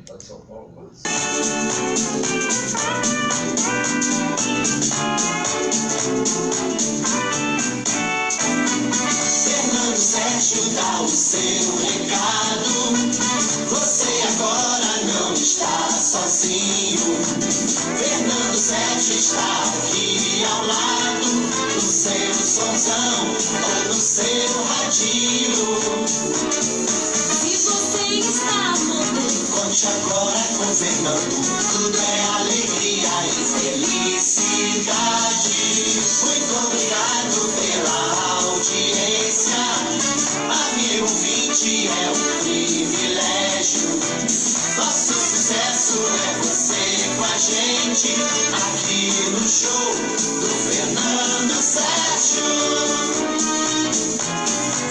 Tá de São Paulo, mas... Fernando Sérgio dá o seu recado. Você agora não está sozinho. Fernando Sérgio está aqui ao lado, no seu somzão ou no seu radinho. Se você está morrendo, conte agora com Fernando. Tudo é alegria e felicidade. Muito obrigado pela audiência. Amigo ouvinte, é um privilégio. Nosso sucesso é você com a gente aqui no show do Fernando Sérgio.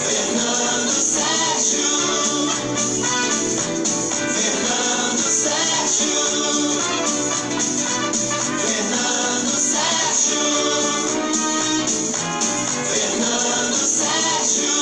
Fernando Sérgio. Fernando Sérgio. Fernando Sérgio. Fernando Sérgio.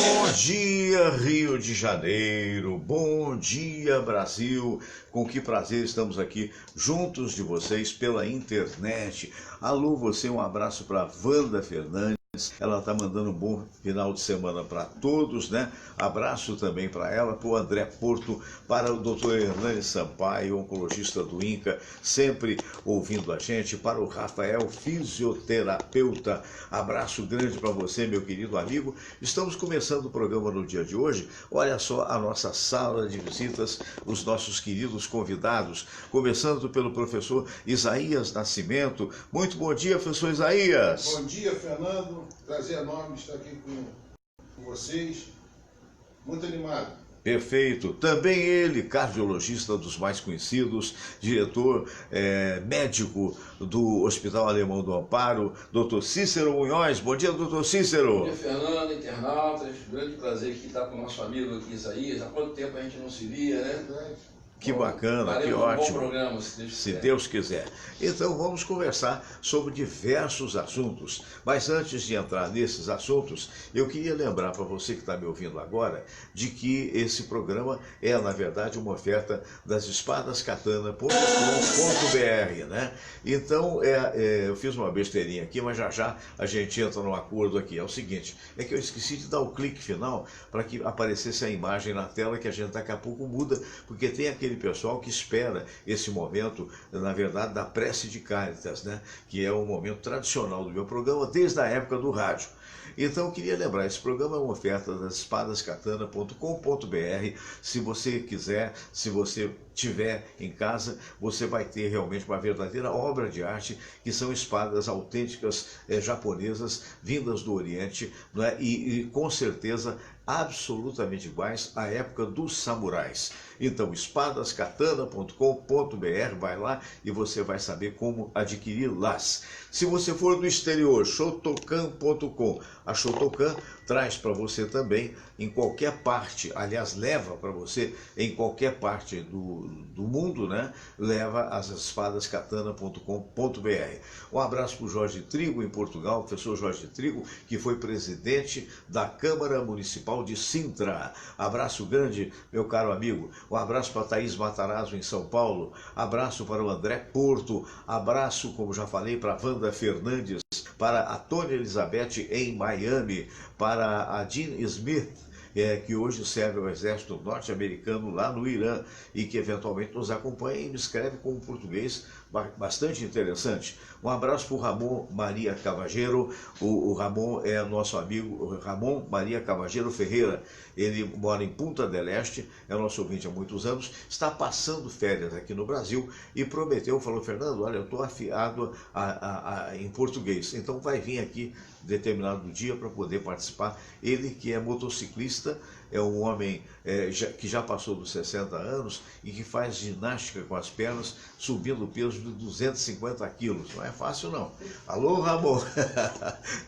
Bom dia, Rio de Janeiro. Bom dia, Brasil. Com que prazer estamos aqui juntos de vocês pela internet. Alô, você, um abraço para Wanda Fernandes. Ela está mandando um bom final de semana para todos, né? Abraço também para ela, para o André Porto, para o Dr. Hernani Sampaio, oncologista do INCA, sempre ouvindo a gente, para o Rafael, fisioterapeuta. Abraço grande para você, meu querido amigo. Estamos começando o programa no dia de hoje. Olha só a nossa sala de visitas, os nossos queridos convidados, começando pelo professor Isaías Nascimento. Muito bom dia, professor Isaías. Bom dia, Fernando. Prazer enorme estar aqui com vocês. Muito animado. Perfeito. Também ele, cardiologista dos mais conhecidos, diretor médico do Hospital Alemão do Amparo, Dr. Cícero Munhoz. Bom dia, Dr. Cícero. Bom dia, Fernando, internautas. Grande prazer aqui estar com o nosso amigo aqui, Isaías. Há quanto tempo a gente não se via, né? Que bacana, que ótimo. ótimo. Um bom programa, se Deus quiser. Então vamos conversar sobre diversos assuntos. Mas antes de entrar nesses assuntos, eu queria lembrar para você que está me ouvindo agora, de que esse programa é, na verdade, uma oferta das espadascatana.com.br, né? Então, eu fiz uma besteirinha aqui, mas já a gente entra num acordo aqui. É o seguinte, é que eu esqueci de dar o clique final para que aparecesse a imagem na tela, que a gente daqui a pouco muda, porque tem aquele pessoal que espera esse momento, na verdade, da prece de Cáritas, né? Que é um momento tradicional do meu programa, desde a época do rádio. Então eu queria lembrar, esse programa é uma oferta das espadascatana.com.br. Se você quiser, se você tiver em casa, você vai ter realmente uma verdadeira obra de arte, que são espadas autênticas japonesas, vindas do Oriente, não é? E com certeza absolutamente iguais à época dos samurais. Então, espadascatana.com.br, vai lá e você vai saber como adquiri-las. Se você for do exterior, shotokan.com. A Shotokan traz para você também em qualquer parte, aliás, leva para você em qualquer parte do mundo, né? Leva as espadascatana.com.br. Um abraço para o Jorge Trigo em Portugal, professor Jorge Trigo, que foi presidente da Câmara Municipal de Sintra. Abraço grande, meu caro amigo. Um abraço para Thaís Matarazzo em São Paulo. Abraço para o André Porto. Abraço, como já falei, para a Wanda Fernandes, para a Tônia Elizabeth em Miami, para a Jean Smith, que hoje serve ao exército norte-americano lá no Irã e que eventualmente nos acompanha e me escreve com um português bastante interessante. Um abraço para o Ramon Maria Cavageiro. O Ramon é nosso amigo, Ramon Maria Cavageiro Ferreira. Ele mora em Punta del Este, é nosso ouvinte há muitos anos, está passando férias aqui no Brasil e prometeu, falou: Fernando, olha, eu estou afiado em português, então vai vir aqui determinado dia para poder participar. Ele que é motociclista, é um homem que já passou dos 60 anos e que faz ginástica com as pernas, subindo o peso de 250 quilos. Não é fácil, não. Alô, Ramon?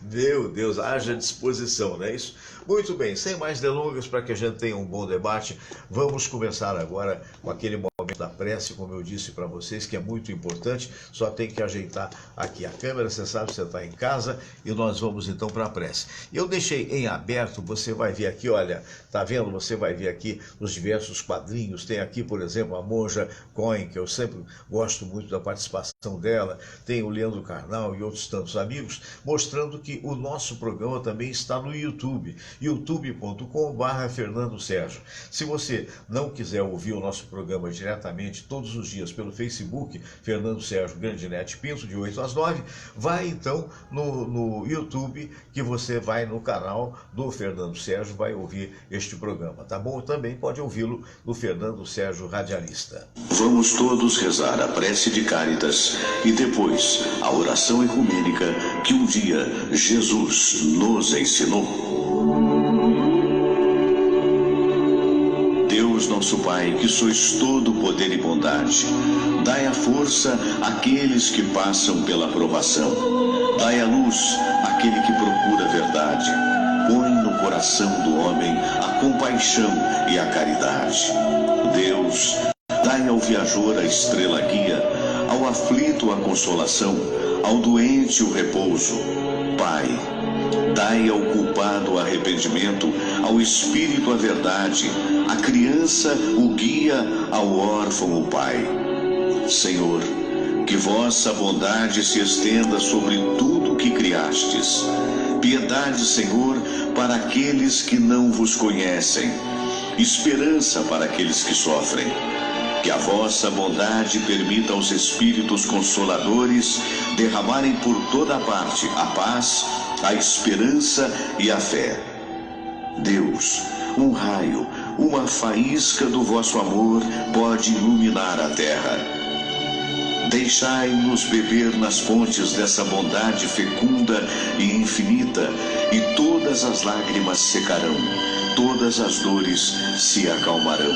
Meu Deus, haja disposição, não é isso? Muito bem, sem mais delongas, para que a gente tenha um bom debate, vamos começar agora com aquele momento da prece, como eu disse para vocês, que é muito importante. Só tem que ajeitar aqui a câmera, você sabe que você está em casa, e nós vamos então para a prece. Eu deixei em aberto, você vai ver aqui, olha, tá vendo? Você vai ver aqui os diversos quadrinhos. Tem aqui, por exemplo, a Monja Cohen, que eu sempre gosto muito da participação dela. Tem o Leandro Carnal e outros tantos amigos, mostrando que o nosso programa também está no YouTube, youtube.com/Fernando Sérgio. Se você não quiser ouvir o nosso programa diretamente todos os dias pelo Facebook, Fernando Sérgio Grandinetti Pinto, de 8 às 9, vai então no YouTube, que você vai no canal do Fernando Sérgio, vai ouvir este programa, tá bom? Também pode ouvi-lo no Fernando Sérgio Radialista. Vamos todos rezar a prece de Cáritas e depois a oração ecumênica que um dia Jesus nos ensinou. Deus nosso Pai, que sois todo poder e bondade, dai a força àqueles que passam pela provação. Dai a luz àquele que procura a verdade. Põe no coração do homem a compaixão e a caridade. Deus, dai ao viajor a estrela guia, ao aflito a consolação, ao doente o repouso. Pai, dai ao culpado o arrependimento, ao espírito a verdade, à criança o guia, ao órfão o pai. Senhor, que vossa bondade se estenda sobre tudo que criastes. Piedade, Senhor, para aqueles que não vos conhecem. Esperança para aqueles que sofrem. Que a vossa bondade permita aos Espíritos Consoladores derramarem por toda parte a paz, a esperança e a fé. Deus, um raio, uma faísca do vosso amor pode iluminar a terra. Deixai-nos beber nas fontes dessa bondade fecunda e infinita, e todas as lágrimas secarão, todas as dores se acalmarão.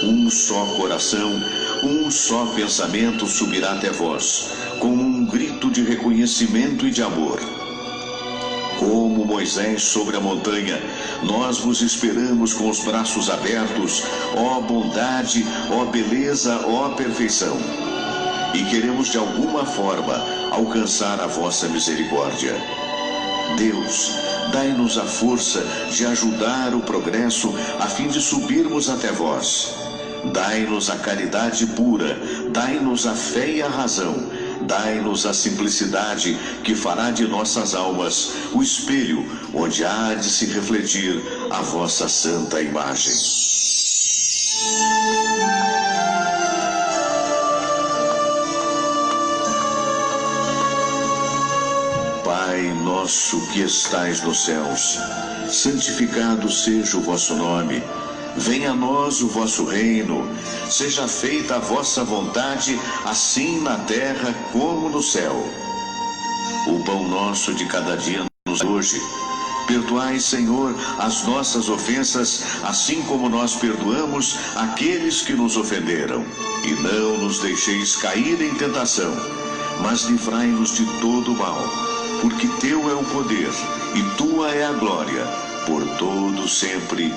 Um só coração, um só pensamento subirá até vós, como um grito de reconhecimento e de amor. Como Moisés sobre a montanha, nós vos esperamos com os braços abertos, ó bondade, ó beleza, ó perfeição. E queremos de alguma forma alcançar a vossa misericórdia. Deus, dai-nos a força de ajudar o progresso a fim de subirmos até vós. Dai-nos a caridade pura, dai-nos a fé e a razão, dai-nos a simplicidade que fará de nossas almas o espelho onde há de se refletir a vossa santa imagem. Pai nosso que estais nos céus, santificado seja o vosso nome. Venha a nós o vosso reino, seja feita a vossa vontade, assim na terra como no céu. O pão nosso de cada dia nos dai hoje. Perdoai, Senhor, as nossas ofensas, assim como nós perdoamos aqueles que nos ofenderam. E não nos deixeis cair em tentação, mas livrai-nos de todo o mal, porque teu é o poder e tua é a glória, por todo sempre.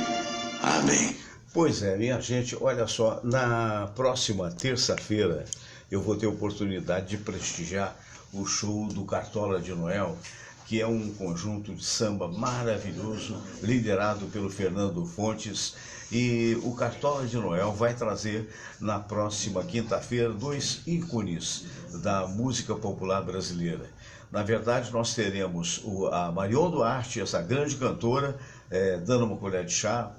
Amém. Pois é, minha gente, olha só, na próxima terça-feira eu vou ter a oportunidade de prestigiar o show do Cartola de Noel, que é um conjunto de samba maravilhoso, liderado pelo Fernando Fontes. E o Cartola de Noel vai trazer na próxima quinta-feira 2 ícones da música popular brasileira. Na verdade, nós teremos a Marion Duarte, essa grande cantora, dando uma colher de chá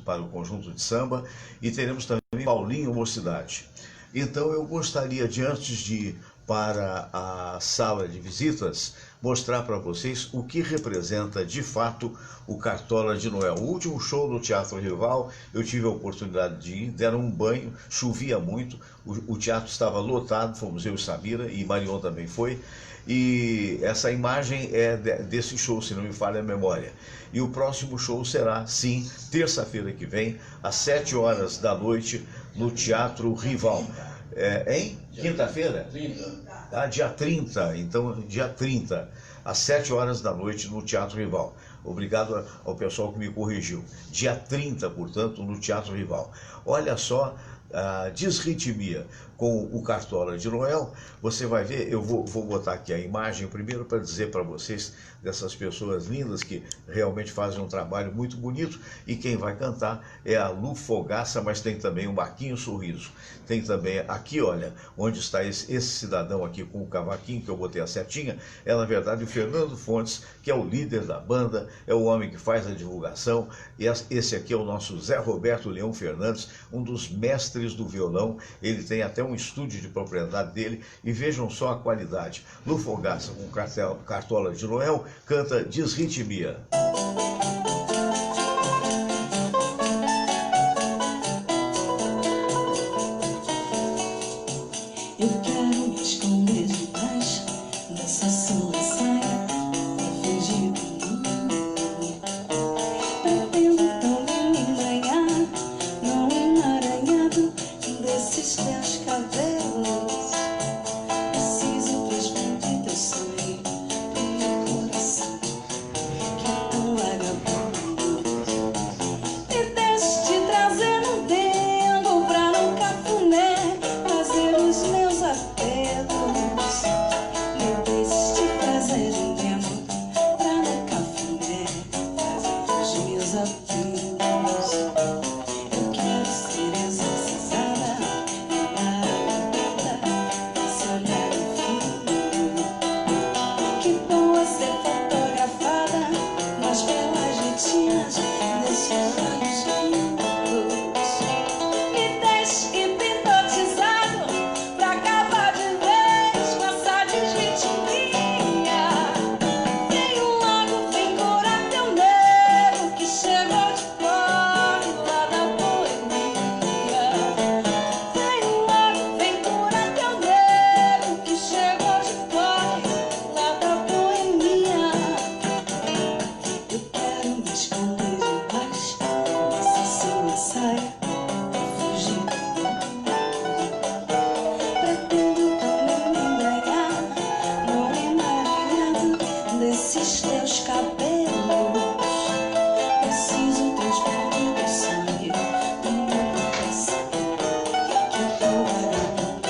para o conjunto de samba, e teremos também Paulinho Mocidade. Então eu gostaria de, antes de ir para a sala de visitas, mostrar para vocês o que representa de fato o Cartola de Noel. O último show no Teatro Rival, eu tive a oportunidade de ir, deram um banho, chovia muito, o teatro estava lotado, fomos eu e Samira, e Marion também foi. E essa imagem é desse show, se não me falha a memória. E o próximo show será, sim, terça-feira que vem, às 7 horas da noite, no Teatro Rival. Em quinta-feira? 30. Dia 30, então dia 30, às 7 horas da noite, no Teatro Rival. Obrigado ao pessoal que me corrigiu. Dia 30, portanto, no Teatro Rival. Olha só a disritmia com o Cartola de Noel, você vai ver, eu vou botar aqui a imagem primeiro para dizer para vocês dessas pessoas lindas que realmente fazem um trabalho muito bonito, e quem vai cantar é a Lu Fogaça, mas tem também o Marquinho Sorriso. Tem também aqui, olha, onde está esse cidadão aqui com o cavaquinho, que eu botei a setinha, é na verdade o Fernando Fontes, que é o líder da banda, é o homem que faz a divulgação, e esse aqui é o nosso Zé Roberto Leão Fernandes, um dos mestres do violão. Ele tem até um estúdio de propriedade dele, e vejam só a qualidade. Lu Fogaça, com Cartola de Noel, canta Disritmia. Eu quero me esconder debaixo dessa sua saia, pra fugir do mundo. Pretendo tão me emaranhar, não emaranhado desses teus cabelos. Preciso transfundir teu sonho pro meu coração, que é tão vagabundo. Me deixe te trazer no dedo pra não cafuné, fazer os meus apelos. Me deixe te trazer um demo pra no cafuné, fazer os meus apelos. Eu quero ser exorcizada pela vida, esse olhar infinito. Que bom é ser fotografada nas belas retinas desses olhos lindos. Me deixe hipnotizado pra acabar de vez com essa desritmia. Vem logo, vem curar teu nego que chegou de fora lá da boemia. Vem logo, vem curar teu nego que chegou de fora lá da boemia. Eu quero me esconder debaixo dessa sua saia, pra fugir do mundo. Pretendo também me embrenhar, não emaranhado desses teus cabelos. Preciso transfundir teu sangue no meu coração, que é tão vagabundo.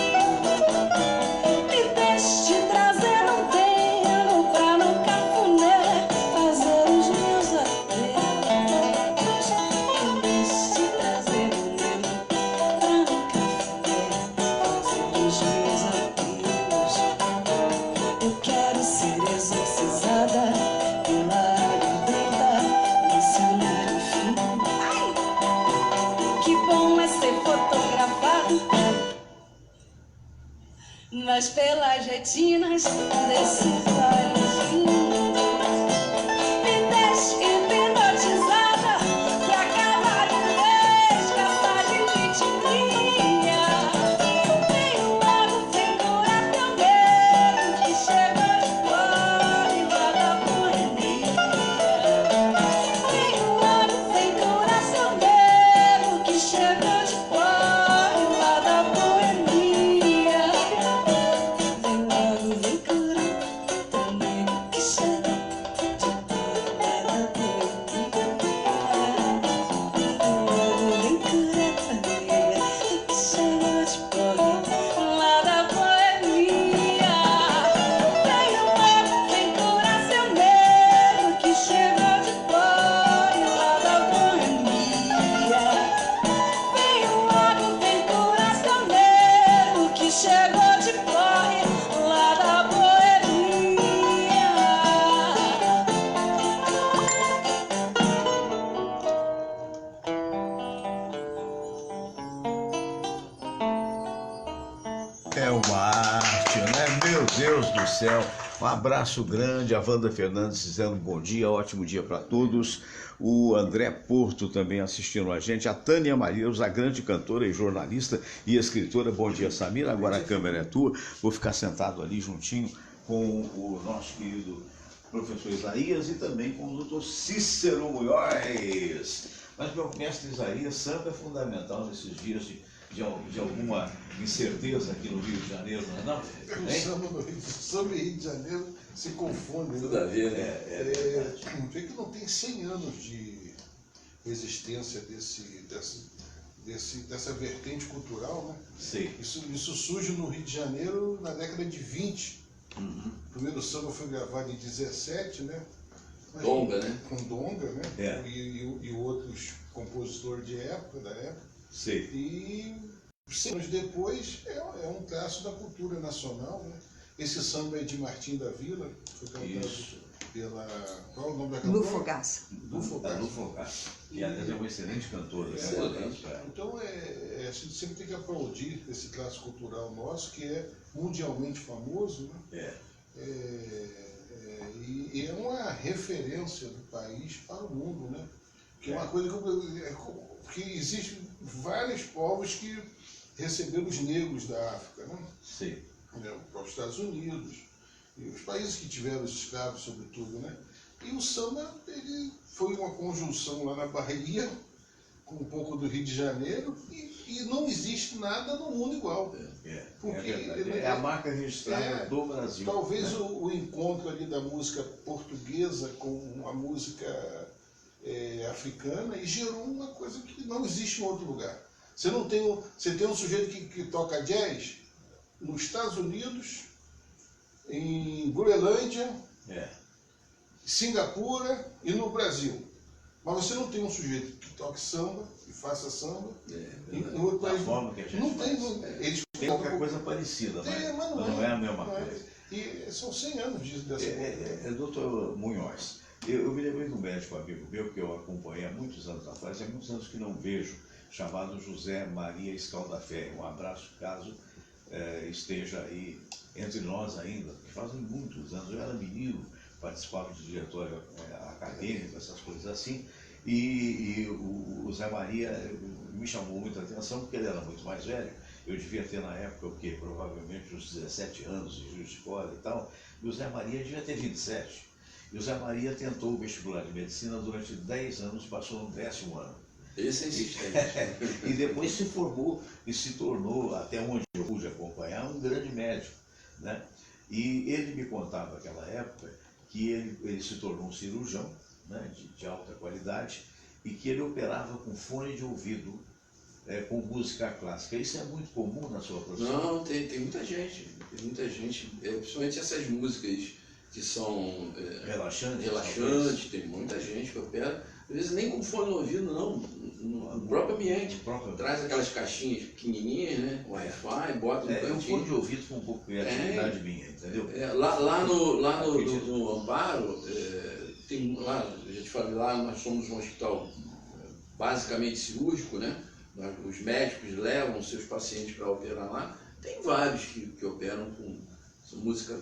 Me deixe te trazer no dedo pra no cafuné, fazer os meus apelos. Me deixe te trazer no dedo pra no cafuné, fazer os meus apelos. Eu quero ser exorcizada pela ardenta desse olhar infinito. Que bom é ser fotografado nas pelas retinas desses olhos lindos. Me deixe hipnotizada pra acabar de vez com essa desritmia. Vem logo, vem curar teu medo que chegou de fora lá da boemia. Vem logo, vem curar seu medo que chegou de fora lá da boemia. Vem logo, vem curar teu medo que chegou de fora lá da boemia. Vem logo, vem curar teu medo que chegou de fora lá da boemia. Vem logo, vem curar seu medo que chegou de fora lá da boemia. Vem logo, vem curar seu medo que chegou de fora lá da boemia. É uma arte, né? Meu Deus do céu. Um abraço grande, a Wanda Fernandes dizendo bom dia, ótimo dia para todos. O André Porto também assistindo a gente. A Tânia Marius, a grande cantora e jornalista e escritora. Bom dia, Samira. Agora a câmera é tua. Vou ficar sentado ali juntinho com o nosso querido professor Isaías e também com o doutor Cícero Munhoz. Mas, meu mestre Isaías, samba é fundamental nesses dias de alguma incerteza aqui no Rio de Janeiro, não é não? Samba e Rio de Janeiro se confundem. Tudo a ver, né? Vê que não tem 100 anos de existência dessa vertente cultural, né? Sim. Isso surge no Rio de Janeiro na década de 20. Uhum. O primeiro samba foi gravado em 17, né? Donga, né? Com Donga, né? É. E outros compositores da época. Sim. E 100 anos depois é um traço da cultura nacional, né? Esse samba é de Martim da Vila, foi cantado Isso. pela... Qual é o nome da cantora? Lu Fogaça. Lu Fogaça. Lu Fogaça. E aliás, é uma excelente cantora. Excelente. Então, a gente sempre tem que aplaudir esse traço cultural nosso, que é mundialmente famoso, né? E é uma referência do país para o mundo, né? Que é uma coisa que existem vários povos que receberam os negros da África, né? Sim. Para os Estados Unidos, e os países que tiveram os escravos, sobretudo, né? E o samba, ele foi uma conjunção lá na Bahia, com um pouco do Rio de Janeiro, e não existe nada no mundo igual. Porque verdade. É a marca registrada do Brasil. Talvez o encontro ali da música portuguesa com a música africana, e gerou uma coisa que não existe em outro lugar. Você tem um sujeito que toca jazz nos Estados Unidos, em Groenlândia, Singapura e no Brasil. Mas você não tem um sujeito que toque samba e faça samba em outro país. Da forma que a gente não faz. Eles Tem qualquer coisa parecida, mas não é a mesma coisa. E são 100 anos dessa coisa. Doutor Munhoz, eu me lembrei de um médico amigo meu que eu acompanhei há muitos anos atrás, há muitos anos que não vejo, chamado José Maria Escaldaferri. Um abraço, caso esteja aí entre nós ainda, que fazem muitos anos. Eu era menino, participava de diretório acadêmico, essas coisas assim, e o Zé Maria me chamou muita atenção porque ele era muito mais velho. Eu devia ter na época o quê? Provavelmente uns 17 anos de Juiz de Fora e tal, e o Zé Maria devia ter 27. E o Zé Maria tentou o vestibular de medicina durante 10 anos, passou no 10º ano. Esse é insistente. E depois se formou e se tornou, até onde eu pude acompanhar, um grande médico, né? E ele me contava naquela época que ele se tornou um cirurgião, né, de alta qualidade, e que ele operava com fone de ouvido, com música clássica. Isso é muito comum na sua profissão? Não, tem muita gente. Tem muita gente, principalmente essas músicas que são relaxantes, tem muita gente que opera. Às vezes nem com fone no ouvido, não, no próprio ambiente. Traz aquelas caixinhas pequenininhas, né? Wi-Fi, bota no cantinho. Um fone de ouvido com um pouco de criatividade minha, entendeu? Lá no Amparo, tem lá, eu já te falei, lá nós somos um hospital basicamente cirúrgico, né? Os médicos levam seus pacientes para operar lá. Tem vários que operam com música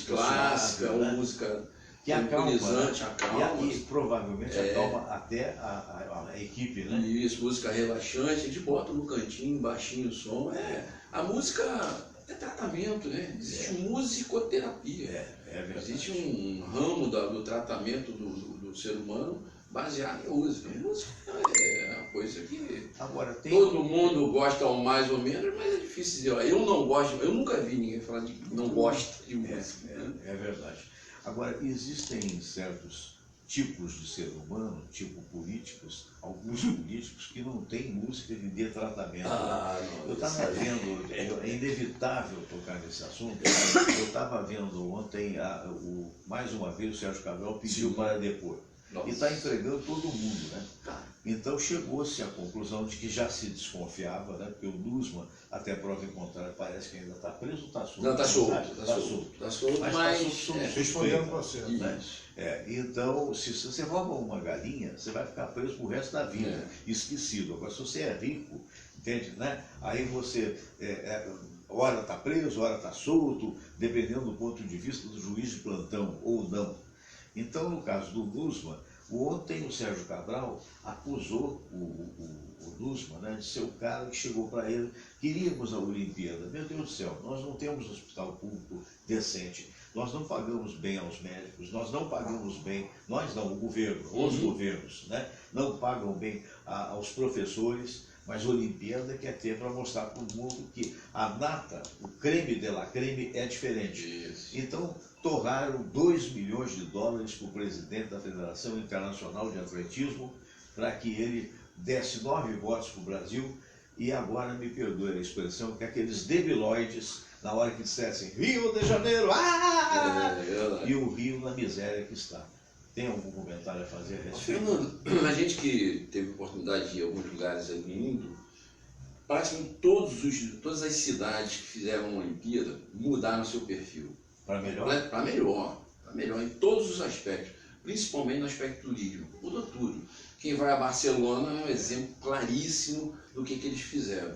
clássica, ou música que tranquilizante, acalma. E provavelmente acalma até a equipe, né? Isso, música relaxante, a gente bota no cantinho, baixinho o som. A música é tratamento, né? Existe musicoterapia. É verdade. Existe um ramo do tratamento do ser humano baseado em música. Música é uma coisa que todo mundo gosta ou mais ou menos, mas é difícil dizer. Eu não gosto, eu nunca vi ninguém falar de que não gosta de música. É verdade. Agora, existem certos tipos de ser humano, tipo políticos, alguns políticos que não têm música de dê tratamento. Eu estava vendo, é inevitável tocar nesse assunto, eu estava vendo ontem, mais uma vez o Sérgio Cabral pediu para depor. E está entregando todo mundo, né? Então chegou-se à conclusão de que já se desconfiava, né? Porque o Luzman, até prova em contrário, parece que ainda está preso ou está solto? Não, está solto. Está solto, mas respondendo o processo. Né? Então, se você rouba uma galinha, você vai ficar preso pro resto da vida, esquecido. Agora, se você é rico, entende, né? Aí você, ora está preso, ora está solto, dependendo do ponto de vista do juiz de plantão ou não. Então, no caso do Luzman, ontem o Sérgio Cabral acusou o Luzman, né, de ser o cara que chegou para ele, queríamos a Olimpíada. Meu Deus do céu, nós não temos hospital público decente, nós não pagamos bem aos médicos, nós não pagamos bem, nós não, o governo, os governos, né, não pagam bem aos professores, mas a Olimpíada quer ter para mostrar para o mundo que a nata, o creme de la creme é diferente. Isso. Então, torraram $2 milhões para o presidente da Federação Internacional de Atletismo para que ele desse 9 votos para o Brasil e agora, me perdoe a expressão, que aqueles debilóides, na hora que dissessem Rio de Janeiro, e o Rio na miséria que está. Tem algum comentário a fazer a respeito? Fernando, a gente que teve oportunidade de ir a alguns lugares aí no mundo, praticamente todas as cidades que fizeram uma Olimpíada mudaram seu perfil. Para melhor? Para melhor, em todos os aspectos, principalmente no aspecto turismo. Mudou tudo. Quem vai a Barcelona é um exemplo claríssimo do que eles fizeram.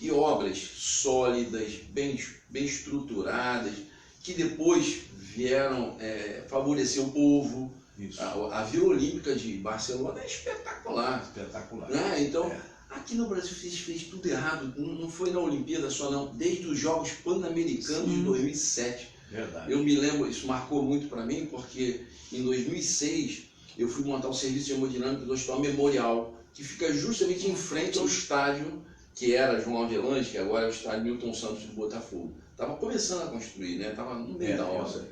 E obras sólidas, bem estruturadas, que depois vieram favorecer o povo. Isso. A Vila Olímpica de Barcelona é espetacular. Espetacular. Né? Então, aqui no Brasil fez tudo errado. Não foi na Olimpíada só, não. Desde os Jogos Pan-Americanos de 2007. Verdade. Eu me lembro, isso marcou muito para mim, porque em 2006 eu fui montar o serviço de hemodinâmica do Hospital Memorial, que fica justamente em frente ao estádio que era João Avelange, que agora é o estádio Milton Santos de Botafogo. Estava começando a construir, né? Estava no meio da obra.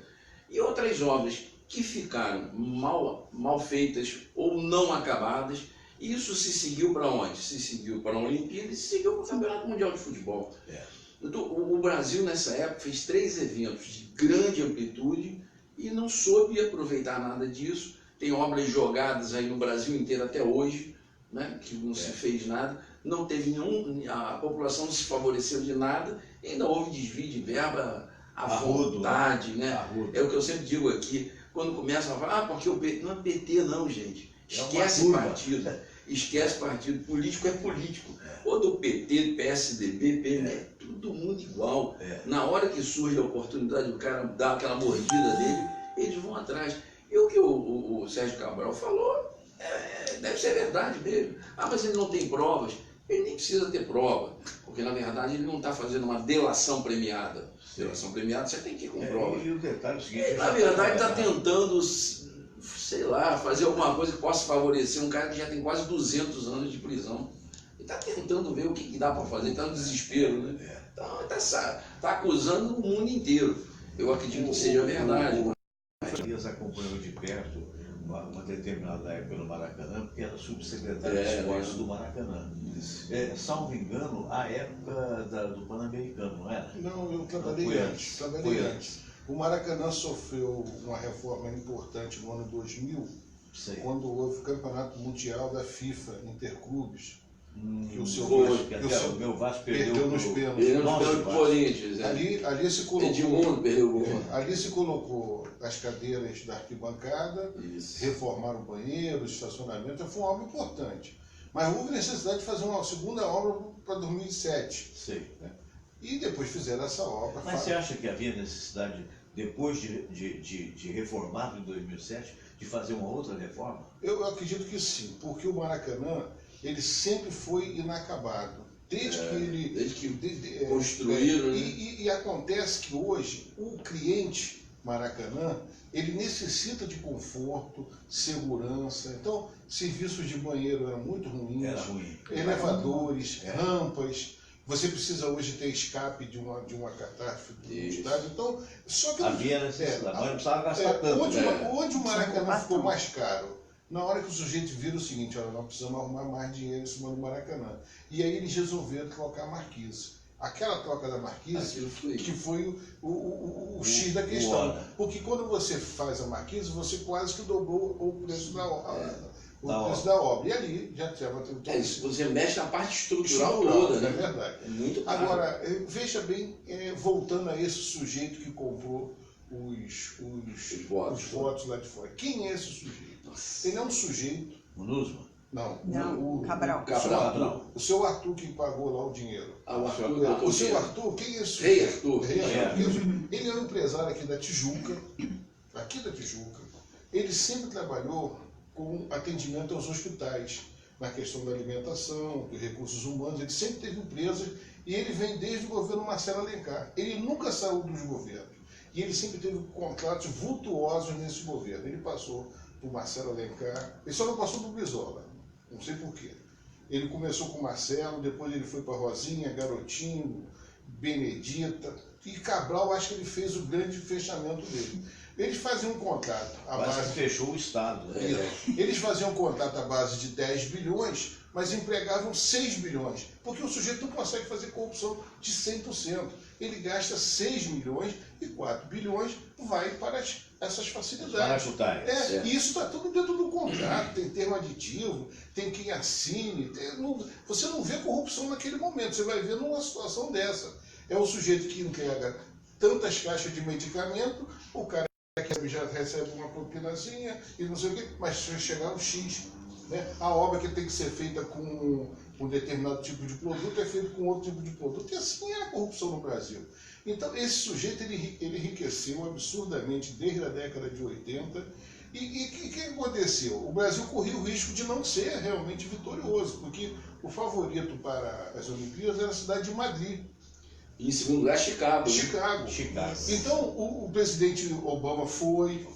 E outras obras que ficaram mal feitas ou não acabadas. Isso se seguiu para onde? Se seguiu para a Olimpíada e se seguiu para o Campeonato Mundial de Futebol. Então, o Brasil, nessa época, fez 3 eventos de grande amplitude e não soube aproveitar nada disso. Tem obras jogadas aí no Brasil inteiro até hoje, né, que não se fez nada. Não teve a população não se favoreceu de nada, ainda houve desvio de verba à vontade, né? É o que eu sempre digo aqui, quando começam a falar, porque o PT, não é PT não, gente, esquece partido, esquece partido, político é político, ou do PT, do PSDB, PMDB, é todo mundo igual. Na hora que surge a oportunidade do cara dar aquela mordida dele, eles vão atrás. E o que o Sérgio Cabral falou, deve ser verdade mesmo. Mas ele não tem provas. Ele nem precisa ter prova, porque na verdade ele não está fazendo uma delação premiada. Delação premiada você tem que ir com prova. E o detalhe é o seguinte... Ele, na verdade, está tentando, sei lá, fazer alguma coisa que possa favorecer um cara que já tem quase 200 anos de prisão. Ele está tentando ver o que dá para fazer, está no desespero, né? Então, está acusando o mundo inteiro. Eu acredito que seja verdade. Elias acompanhou de perto uma determinada época no Maracanã, porque era subsecretário de esportes do Maracanã. Salvo engano, a época do Pan-Americano, não era? Não, eu trabalhei antes. O Maracanã sofreu uma reforma importante no ano 2000, quando houve o Campeonato Mundial da FIFA Interclubes. Que o seu meu Vasco perdeu nos pênaltis. Ali se colocou. Edmundo perdeu. Ali se colocou as cadeiras da arquibancada, reformaram banheiros, estacionamento, foi uma obra importante. Mas houve necessidade de fazer uma segunda obra para 2007. Né? E depois fizeram essa obra. Mas você acha que havia necessidade, depois de reformado em 2007, de fazer uma outra reforma? Eu acredito que sim, porque o Maracanã ele sempre foi inacabado. Desde que construíram. E acontece que hoje o cliente Maracanã ele necessita de conforto, segurança. Então, serviços de banheiro eram muito ruins, elevadores, rampas. Você precisa hoje ter escape de uma catástrofe do estádio. Então, só que havia necessidade, mas não precisava gastar tanto. Onde o Maracanã ficou mais caro? Na hora que o sujeito vira o seguinte, olha, nós precisamos arrumar mais dinheiro em cima do Maracanã. E aí eles resolveram trocar a marquise. Aquela troca da marquise que foi o X da questão. Porque quando você faz a marquise, você quase que dobrou o preço da obra. E ali já estava... Você mexe na parte estrutural toda, né? É verdade. É muito caro. Agora, veja bem, voltando a esse sujeito que comprou os votos lá de fora. Quem é esse sujeito? Ele é um sujeito... O Nusma? Não, Cabral. O seu Arthur que pagou lá o dinheiro. O seu Arthur, quem é esse sujeito? Rei Arthur. Ele é um empresário aqui da Tijuca. Ele sempre trabalhou com atendimento aos hospitais, na questão da alimentação, dos recursos humanos. Ele sempre teve empresas e ele vem desde o governo Marcelo Alencar. Ele nunca saiu dos governos. E ele sempre teve contratos vultuosos nesse governo. Ele passou por Marcelo Alencar, ele só não passou por Brizola, não sei porquê. Ele começou com Marcelo, depois ele foi para Rosinha, Garotinho, Benedita, e Cabral, acho que ele fez o grande fechamento dele. Eles faziam um contrato à base... fechou o Estado. Eles faziam um contrato à base de 10 bilhões mas empregavam 6 bilhões, porque o sujeito não consegue fazer corrupção de 100%. Ele gasta 6 milhões e 4 bilhões vai para essas facilidades. E isso está tudo dentro do contrato, tem termo aditivo, tem quem assine. Você não vê corrupção naquele momento, você vai ver numa situação dessa. É o sujeito que entrega tantas caixas de medicamento, o cara que já recebe uma propinazinha e não sei o quê, mas se chegar um X, né? A obra que tem que ser feita com um determinado tipo de produto é feita com outro tipo de produto. E assim é a corrupção no Brasil. Então, esse sujeito ele enriqueceu absurdamente desde a década de 80. E o que aconteceu? O Brasil corria o risco de não ser realmente vitorioso, porque o favorito para as Olimpíadas era a cidade de Madrid. E em segundo lugar, Chicago. Chicago. Então, o presidente Obama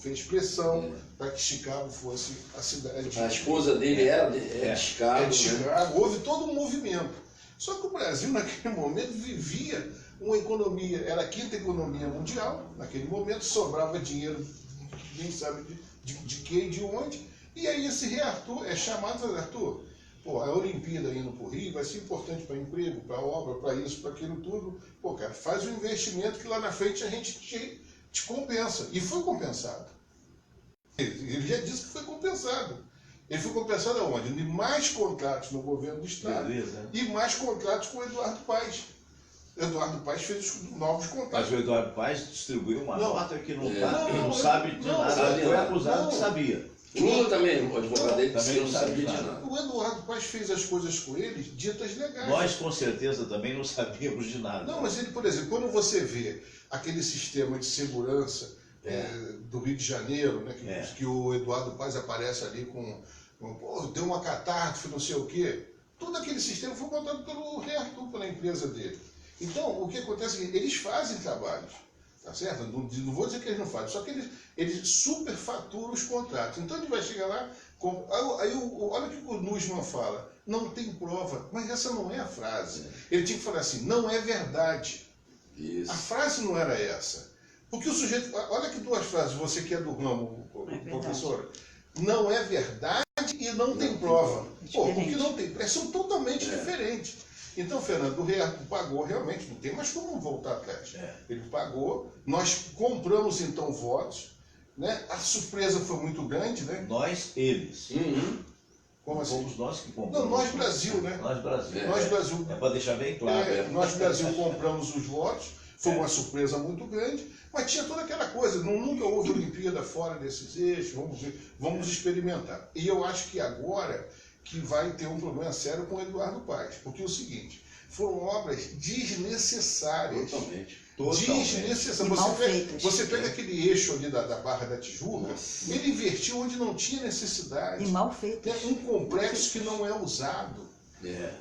fez pressão para que Chicago fosse a cidade. A esposa dele era de Chicago. Chicago. Houve todo um movimento. Só que o Brasil, naquele momento, vivia uma economia, era a 5ª economia mundial, naquele momento, sobrava dinheiro, ninguém sabe de quem e de onde. E aí esse rei Arthur é chamado, Arthur, pô, a Olimpíada indo para o Rio vai ser importante para emprego, para obra, para isso, para aquilo tudo. Pô, cara, faz um investimento que lá na frente a gente te compensa. E foi compensado. Ele já disse que foi compensado. Ele foi compensado aonde? De mais contratos no governo do Estado e mais contratos com o Eduardo Paes. Eduardo Paes fez os novos contratos. Mas o Eduardo Paes distribuiu uma nota que não sabe de nada. Sabe Foi nada. acusado que sabia. O Lula também, o advogado dele, também não sabia de nada. O Eduardo Paes fez as coisas com ele ditas legais. Nós, com certeza, também não sabíamos de nada. Não, mas ele, por exemplo, quando você vê aquele sistema de segurança do Rio de Janeiro, né, que o Eduardo Paes aparece ali deu uma catástrofe, não sei o quê, todo aquele sistema foi montado pelo rei Arthur, pela empresa dele. Então, o que acontece é que eles fazem trabalhos, tá certo? Não vou dizer que eles não fazem, só que eles superfaturam os contratos. Então ele vai chegar lá, olha o que o Nussmann fala, não tem prova, mas essa não é a frase. Ele tinha que falar assim, não é verdade. Isso. A frase não era essa. Porque o sujeito, olha que 2 frases, você que é do ramo, professora, não é verdade e não tem prova. Pô, o que não tem, são totalmente diferentes. Então, Fernando, o rei Arthur pagou realmente, não tem mais como voltar atrás. Ele pagou, nós compramos então votos, né? A surpresa foi muito grande, né? Nós, eles. Como assim? Fomos nós que compramos. Não, nós Brasil, né? Nós Brasil. Nós Brasil. É para deixar bem claro. Nós Brasil compramos os votos, foi uma surpresa muito grande, mas tinha toda aquela coisa, nunca houve Olimpíada fora desses eixos, vamos experimentar. E eu acho que agora que vai ter um problema sério com o Eduardo Paes, porque é o seguinte, foram obras desnecessárias. Totalmente. Desnecessárias. Você pega aquele eixo ali da Barra da Tijuca, ele investiu onde não tinha necessidade. E mal feito. Um complexo que não é usado.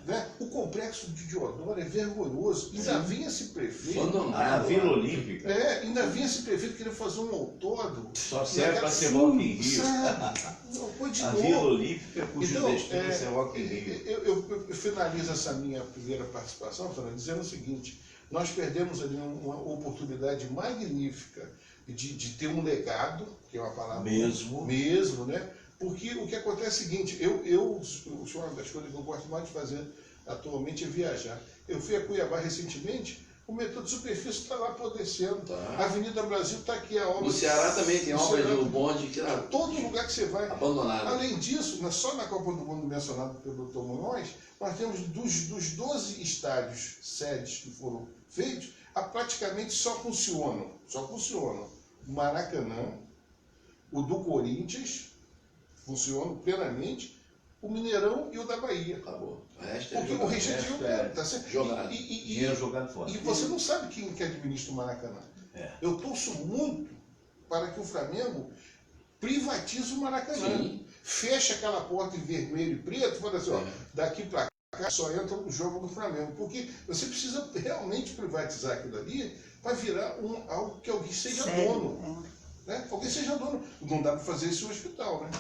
Né? O complexo de Deodoro é vergonhoso. Ainda vinha esse prefeito. A Vila Olímpica. Ainda vinha esse prefeito querer fazer um autódromo. Só serve para ser Rock in Rio. A Vila Olímpica, cujo destino é ser Rock in Rio. Eu finalizo essa minha primeira participação, Fernando, dizendo o seguinte: nós perdemos ali uma oportunidade magnífica de ter um legado, que é uma palavra mesmo, né? Porque o que acontece é o seguinte, uma das coisas que eu gosto mais de fazer atualmente é viajar. Eu fui a Cuiabá recentemente, o metrô de superfície está lá apodrecendo. A Avenida Brasil está aqui, a obra. No Ceará também tem obra do bonde que era todo lugar que você vai. Abandonado. Além disso, só na Copa do Mundo mencionado pelo Dr. Munhoz, nós temos dos 12 estádios sedes que foram feitos, praticamente só funcionam o Maracanã, o do Corinthians, funcionam plenamente, o Mineirão e o da Bahia. Acabou. Porque o resto tá certo? Jogado. Dinheiro jogado fora. E você não sabe quem que administra o Maracanã. Eu torço muito para que o Flamengo privatize o Maracanã. Sim. Fecha aquela porta em vermelho e preto e fala assim, daqui para cá só entra o jogo do Flamengo. Porque você precisa realmente privatizar aquilo ali para virar algo que alguém seja dono. Né? Alguém seja dono. Não dá para fazer isso no hospital, né?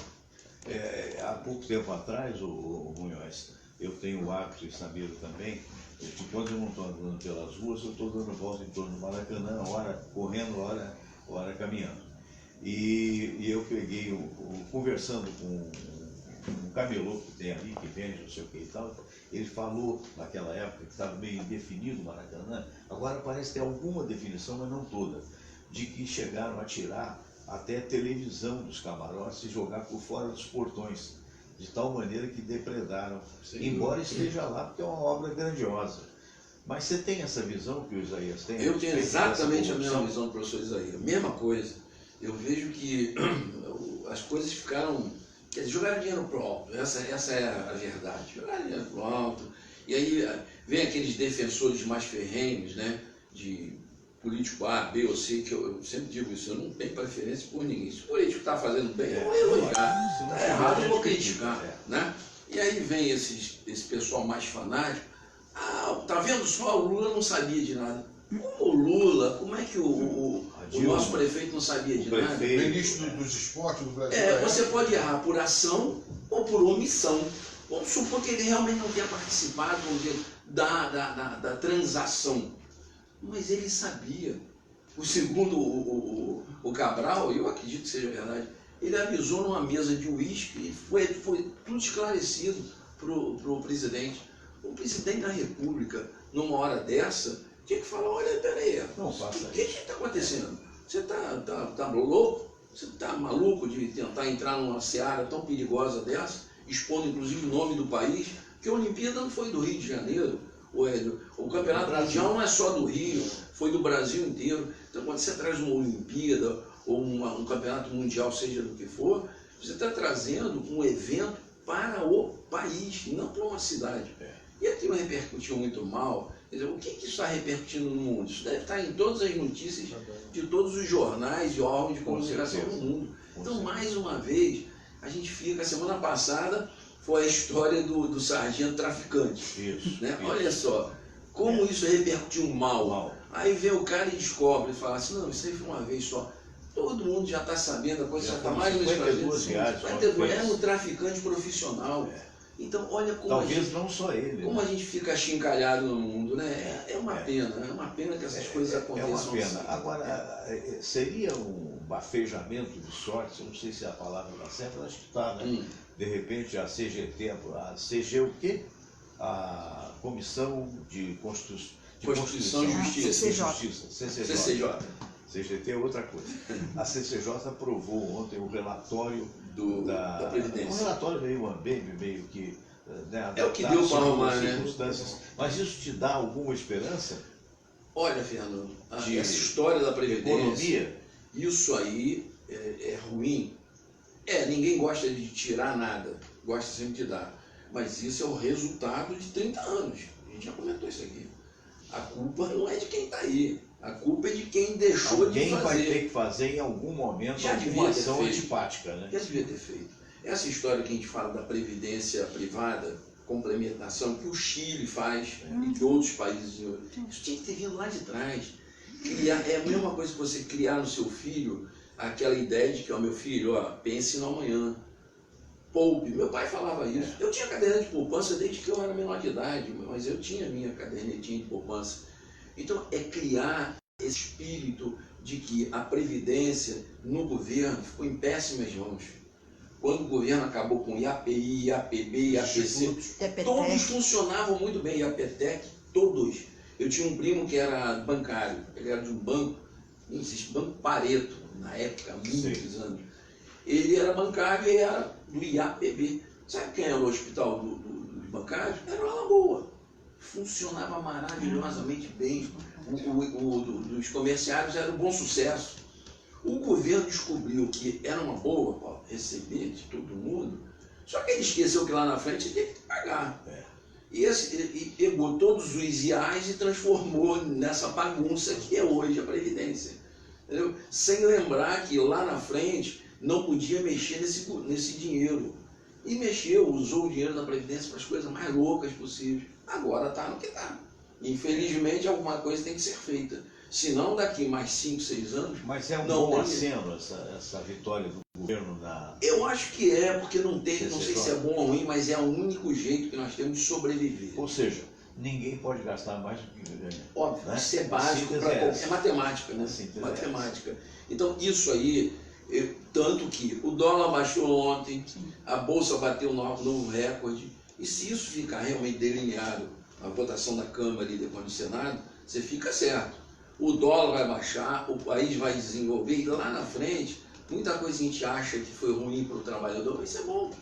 Há pouco tempo atrás, o Munhoz, eu tenho o hábito, e Samiro também, de quando eu não estou andando pelas ruas, eu estou dando volta em torno do Maracanã, hora correndo, hora caminhando. E eu peguei, conversando com um camelô que tem ali, que vende não sei o que e tal, ele falou naquela época que estava meio indefinido o Maracanã, agora parece ter alguma definição, mas não toda, de que chegaram a tirar até televisão dos camarotes e jogar por fora dos portões, de tal maneira que depredaram, embora esteja lá porque é uma obra grandiosa. Mas você tem essa visão que o Isaías tem? Eu tenho exatamente a mesma visão do professor Isaías, mesma coisa. Eu vejo que as coisas ficaram, quer dizer, jogaram dinheiro pro alto, essa é a verdade, jogaram dinheiro pro alto, e aí vem aqueles defensores mais ferrenhos, né, de político A, B ou C, que eu sempre digo isso, eu não tenho preferência por ninguém. Se o político está fazendo bem, eu vou elogiar. Está errado, eu vou criticar. Né? E aí vem esse pessoal mais fanático. Ah, tá vendo só? O Lula não sabia de nada. Como o Lula? Como é que o nosso prefeito não sabia de nada? Ministro dos esportes do Brasil. Você pode errar por ação ou por omissão. Vamos supor que ele realmente não tenha participado, vamos dizer, da transação. Mas ele sabia. O segundo, o Cabral, eu acredito que seja verdade, ele avisou numa mesa de uísque e foi tudo esclarecido para o presidente. O presidente da República, numa hora dessa, tinha que falar, olha, peraí, o que está acontecendo? Você tá louco? Você está maluco de tentar entrar numa seara tão perigosa dessa, expondo inclusive o nome do país, que a Olimpíada não foi do Rio de Janeiro. O Campeonato Mundial não é só do Rio, foi do Brasil inteiro. Então, quando você traz uma Olimpíada ou um Campeonato Mundial, seja do que for, você está trazendo um evento para o país, não para uma cidade. E aquilo repercutiu muito mal. Quer dizer, o que isso está repercutindo no mundo? Isso deve estar em todas as notícias de todos os jornais e órgãos de comunicação do mundo. Então, mais uma vez, a gente fica, a semana passada, foi a história do sargento traficante. Isso, né? isso. Olha só, como isso repercutiu mal. Aí vem o cara e descobre e fala assim, não, isso aí foi uma vez só. Todo mundo já está sabendo, a coisa já está mais ou menos esclarecida. É um traficante profissional. Então, olha como talvez não só ele. Como a gente fica achincalhado no mundo, né? É uma pena que essas coisas aconteçam. É uma pena. Assim. Agora, seria um bafejamento de sorte, eu não sei se a palavra está certa, mas acho que está, né? De repente a CGT, a CG o quê? A Comissão de Constituição e Justiça. CCJ. CGT é outra coisa. A CCJ aprovou ontem o relatório da Previdência. Um relatório meio que... Né, é o que deu para arrumar, né? Mas isso te dá alguma esperança? Olha, Fernando, essa história da Previdência... Economia? Isso aí é ruim. Ninguém gosta de tirar nada, gosta sempre de dar. Mas isso é o resultado de 30 anos. A gente já comentou isso aqui. A culpa não é de quem está aí. A culpa é de quem deixou de fazer. Alguém vai ter que fazer em algum momento alguma ação antipática, né? Já devia ter feito. Essa história que a gente fala da previdência privada, complementação, que o Chile faz e que outros países... Isso tinha que ter vindo lá de trás. É a mesma coisa que você criar no seu filho aquela ideia de que, ó, meu filho, pense no amanhã. Poupe. Meu pai falava isso. Eu tinha caderneta de poupança desde que eu era menor de idade, mas eu tinha minha cadernetinha de poupança. Então, é criar esse espírito de que a previdência no governo ficou em péssimas mãos. Quando o governo acabou com IAPI, IAPB, IAPC, todos funcionavam muito bem. IAPTEC, todos. Eu tinha um primo que era bancário, ele era de um banco, não existe, Banco Pareto, na época, há muitos anos. Ele era bancário e era do IAPB. Sabe quem era o hospital dos bancários? Era o Alagoa. Funcionava maravilhosamente bem. Dos comerciários era um bom sucesso. O governo descobriu que era uma boa receber de todo mundo, só que ele esqueceu que lá na frente ele teve que pagar. E pegou todos os IAs e transformou nessa bagunça que é hoje a Previdência. Entendeu? Sem lembrar que lá na frente não podia mexer nesse dinheiro. E mexeu, usou o dinheiro da Previdência para as coisas mais loucas possíveis. Agora está no que está. Infelizmente, alguma coisa tem que ser feita. Senão, daqui mais 5, 6 anos... Mas é um bom aceno essa vitória do governo da... Eu acho que porque não sei se é bom ou ruim, mas é o único jeito que nós temos de sobreviver. Ou seja, ninguém pode gastar mais do que ganha. Óbvio, né? Isso é básico, é matemática, né? Matemática. Então, isso aí Tanto que o dólar baixou ontem, a Bolsa bateu um novo recorde, e se isso ficar realmente delineado, a votação da Câmara e depois no Senado, você fica certo. O dólar vai baixar, o país vai desenvolver, e lá na frente, muita coisa que a gente acha que foi ruim para o trabalhador, vai ser bom.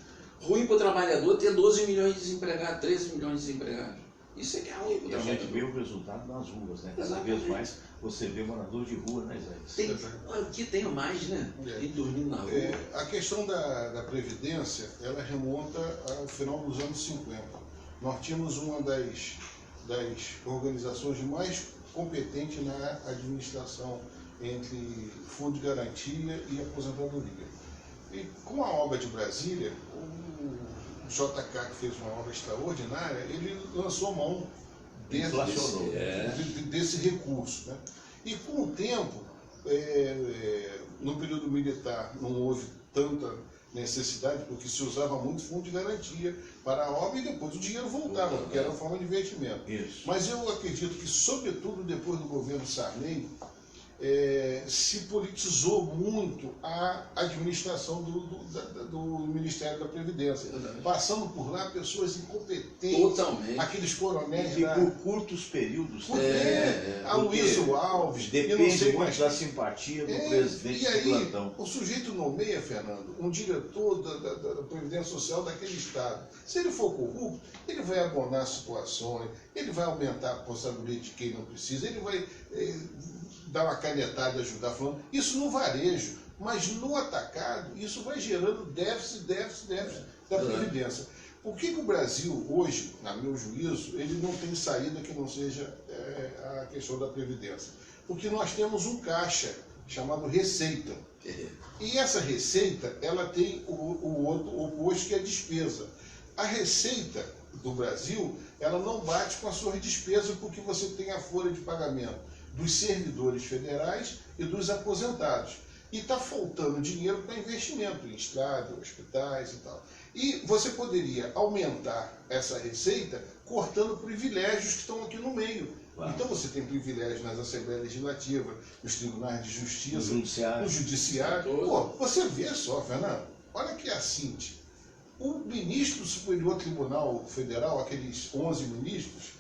Ruim para o trabalhador ter 12 milhões de desempregados, 13 milhões de desempregados. Isso é que é ruim para o E a trabalhador. gente vê o resultado nas ruas, né? Cada Exatamente. vez mais você vê morador de rua, né, Isaías? Aqui tem mais, né? E dormindo na rua. A questão da Previdência, ela remonta ao final dos anos 50. Nós tínhamos uma das organizações mais competentes na administração entre fundo de garantia e aposentadoria. E com a obra de Brasília, o JK, que fez uma obra extraordinária, ele lançou mão desse recurso, né? E com o tempo, no período militar, não houve tanta necessidade, porque se usava muito fundo de garantia para a obra e depois o dinheiro voltava, porque era uma forma de investimento. Isso. Mas eu acredito que, sobretudo depois do governo Sarney, se politizou muito a administração do Ministério da Previdência, passando por lá pessoas incompetentes, Totalmente. aqueles coronéis E lá, por curtos períodos. Aloysio Alves, e não Depende sei muito mais da simpatia do presidente e aí, do plantão. o sujeito nomeia, Fernando, um diretor da Previdência Social daquele estado. Se ele for corrupto, ele vai abonar situações, ele vai aumentar a responsabilidade de quem não precisa, ele vai dar uma canetada e ajudar falando. Isso no varejo, mas no atacado, isso vai gerando déficit da Previdência. Por que o Brasil, hoje, a meu juízo, ele não tem saída que não seja a questão da Previdência? Porque nós temos um caixa chamado Receita. E essa Receita, ela tem o outro oposto, que é a despesa. A Receita do Brasil, ela não bate com as suas despesas, porque você tem a folha de pagamento dos servidores federais e dos aposentados. E está faltando dinheiro para investimento em estrada, hospitais e tal. E você poderia aumentar essa receita cortando privilégios que estão aqui no meio. Claro. Então você tem privilégios nas Assembleias Legislativas, nos tribunais de justiça, no judiciário. Pô, você vê só, Fernando, olha que assinte. O ministro do Superior Tribunal Federal, aqueles 11 ministros,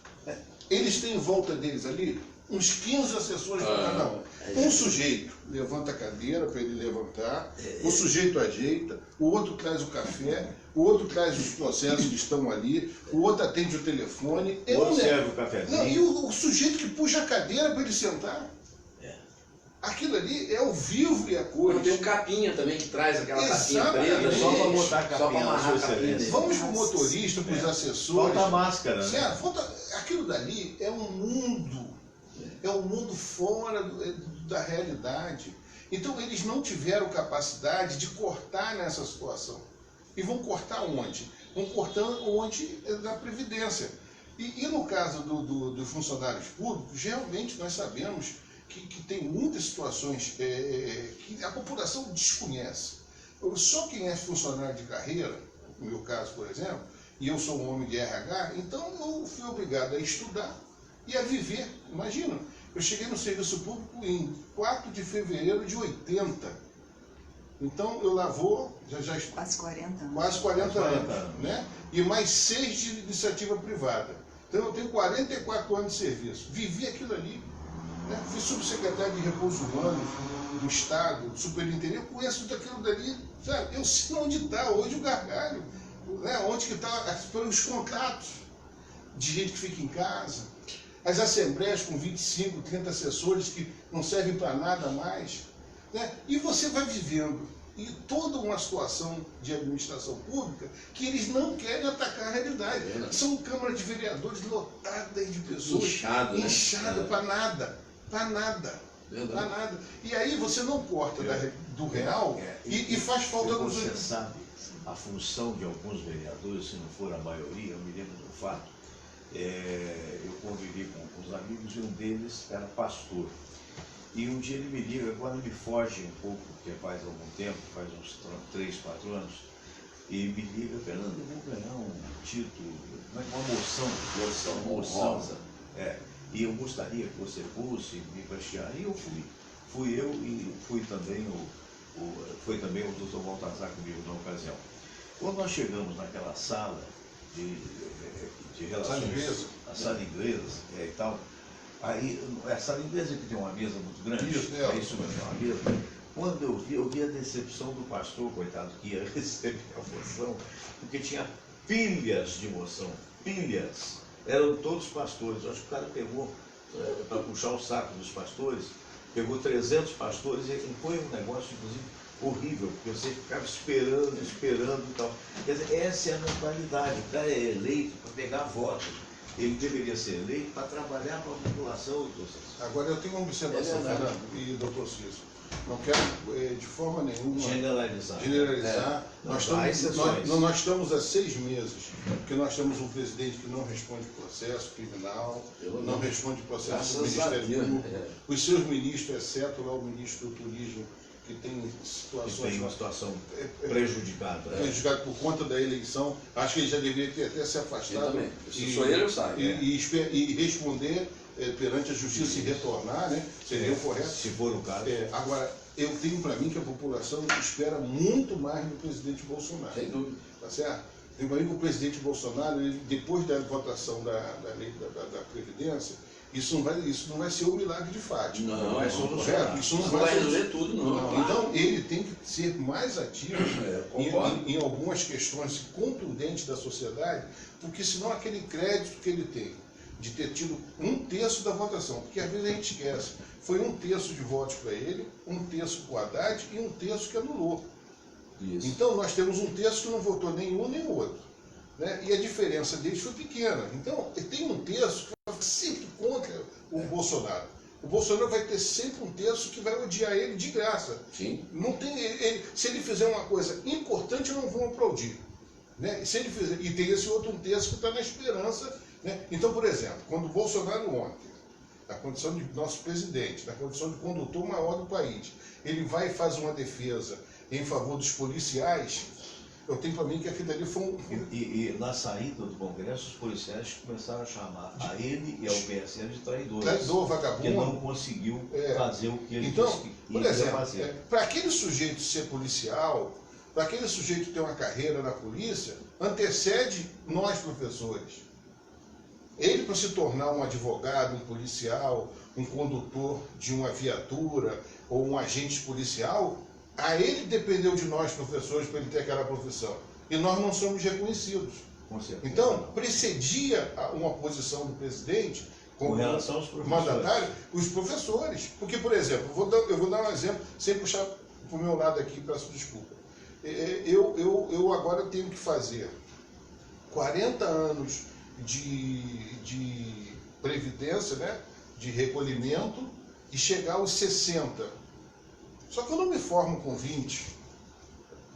eles têm em volta deles ali uns 15 assessores para cada um. Um sujeito levanta a cadeira para ele levantar, o sujeito ajeita, o outro traz o café, o outro traz os processos que estão ali, o outro atende o telefone. O outro serve o cafezinho. Não, e o sujeito que puxa a cadeira para ele sentar. Aquilo ali é o vivo e a cor. Tem um capinha também que traz aquela capinha preta. Só para botar a capinha na sua excelência. Vamos para o motorista, para os assessores. Falta máscara, né? Aquilo dali é um mundo. É um mundo fora da realidade. Então eles não tiveram capacidade de cortar nessa situação. E vão cortar onde? Vão cortando onde? Na Previdência. E no caso dos funcionários públicos, realmente nós sabemos que tem muitas situações que a população desconhece. Só quem é funcionário de carreira, no meu caso, por exemplo, e eu sou um homem de RH, então eu fui obrigado a estudar e a viver. Imagina, eu cheguei no serviço público em 4 de fevereiro de 80. Então eu lá vou, já quase 40 anos. Quase 40 anos, né? E mais 6 de iniciativa privada. Então eu tenho 44 anos de serviço. Vivi aquilo ali. Né? Fui subsecretário de Recursos Humanos do Estado, superintendente. Eu conheço tudo aquilo dali. Sabe? Eu sei onde está hoje o gargalho. Né? Onde que estão os contatos de gente que fica em casa. As assembleias com 25, 30 assessores que não servem para nada mais. Né? E você vai vivendo e toda uma situação de administração pública que eles não querem atacar a realidade. São câmaras de vereadores lotadas de pessoas. Inchado para nada. Para nada. Para nada. E aí você não corta do real e faz falta nos... Você sabe a função de alguns vereadores, se não for a maioria, eu me lembro do fato. Eu convivi com alguns amigos e um deles era pastor. E um dia ele me liga, agora me foge um pouco, porque faz algum tempo, faz uns 3, 4 anos, e me liga, Fernando, eu vou ganhar um título, uma moção. E eu gostaria que você fosse me prestigiar. E eu fui. Fui eu e fui também foi também o doutor Baltazar comigo na ocasião. Quando nós chegamos naquela sala de relações, a sala inglesa e tal, aí a sala inglesa que tem uma mesa muito grande, é isso mesmo, uma mesa. Quando eu vi a decepção do pastor, coitado, que ia receber a moção, porque tinha pilhas de moção, pilhas. Eram todos pastores. Acho que o cara pegou, para puxar o saco dos pastores, pegou 300 pastores e foi um negócio, inclusive, horrível, porque você ficava esperando e tal. Quer dizer, essa é a mentalidade. O cara é eleito para pegar votos. Ele deveria ser eleito para trabalhar para a população, doutor Cícero. Agora, eu tenho uma observação, Fernando e doutor Cícero. Não quero, de forma nenhuma, generalizar. Nós estamos há 6 meses, porque nós temos um presidente que não responde processo criminal, não responde processo do Ministério Público. Os seus ministros, exceto lá o ministro do Turismo, que tem situações... Que tem uma situação prejudicada. Prejudicada por conta da eleição. Acho que ele já deveria ter até se afastado. Se sou ele, eu saio. E responder perante a justiça e retornar, né? Seria o correto. Se for o caso. Agora, eu tenho para mim que a população espera muito mais do presidente Bolsonaro. Sem dúvida. Tá certo? Tenho para mim que o presidente Bolsonaro, ele, depois da votação da lei da Previdência, isso não vai ser um milagre de Fátima. Não vai solucionar. Isso não vai resolver tudo, não. Então, ele tem que ser mais ativo em algumas questões contundentes da sociedade, porque senão aquele crédito que ele tem de ter tido 1/3 da votação, porque às vezes a gente esquece, foi 1/3 de votos para ele, 1/3 para o Haddad e 1/3 que anulou. Isso. Então nós temos 1/3 que não votou nenhum nem o outro. Né? E a diferença deles foi pequena. Então tem 1/3 que vai sempre contra o Bolsonaro. O Bolsonaro vai ter sempre 1/3 que vai odiar ele de graça. Sim. Não tem, se ele fizer uma coisa importante, não vão aplaudir. Né? Se ele fizer, e tem esse outro 1/3 que está na esperança. Né? Então, por exemplo, quando o Bolsonaro ontem, na condição de nosso presidente, na condição de condutor maior do país, ele vai e faz uma defesa em favor dos policiais, eu tenho para mim que aquilo ali foi um... E na saída do Congresso, os policiais começaram a chamar a ele e ao PSL de traidores. Traidor, vagabundo. Que não conseguiu fazer o que ele disse que por ia exemplo, fazer. Para aquele sujeito ser policial, para aquele sujeito ter uma carreira na polícia, antecede nós, professores. Ele, para se tornar um advogado, um policial, um condutor de uma viatura ou um agente policial, a ele dependeu de nós, professores, para ele ter aquela profissão. E nós não somos reconhecidos. Então, precedia uma posição do presidente, com relação aos mandatário, os professores. Porque, por exemplo, eu vou dar um exemplo, sem puxar para o meu lado aqui, peço desculpa. Eu agora tenho que fazer 40 anos de previdência, né, de recolhimento, e chegar aos 60. Só que eu não me formo com 20.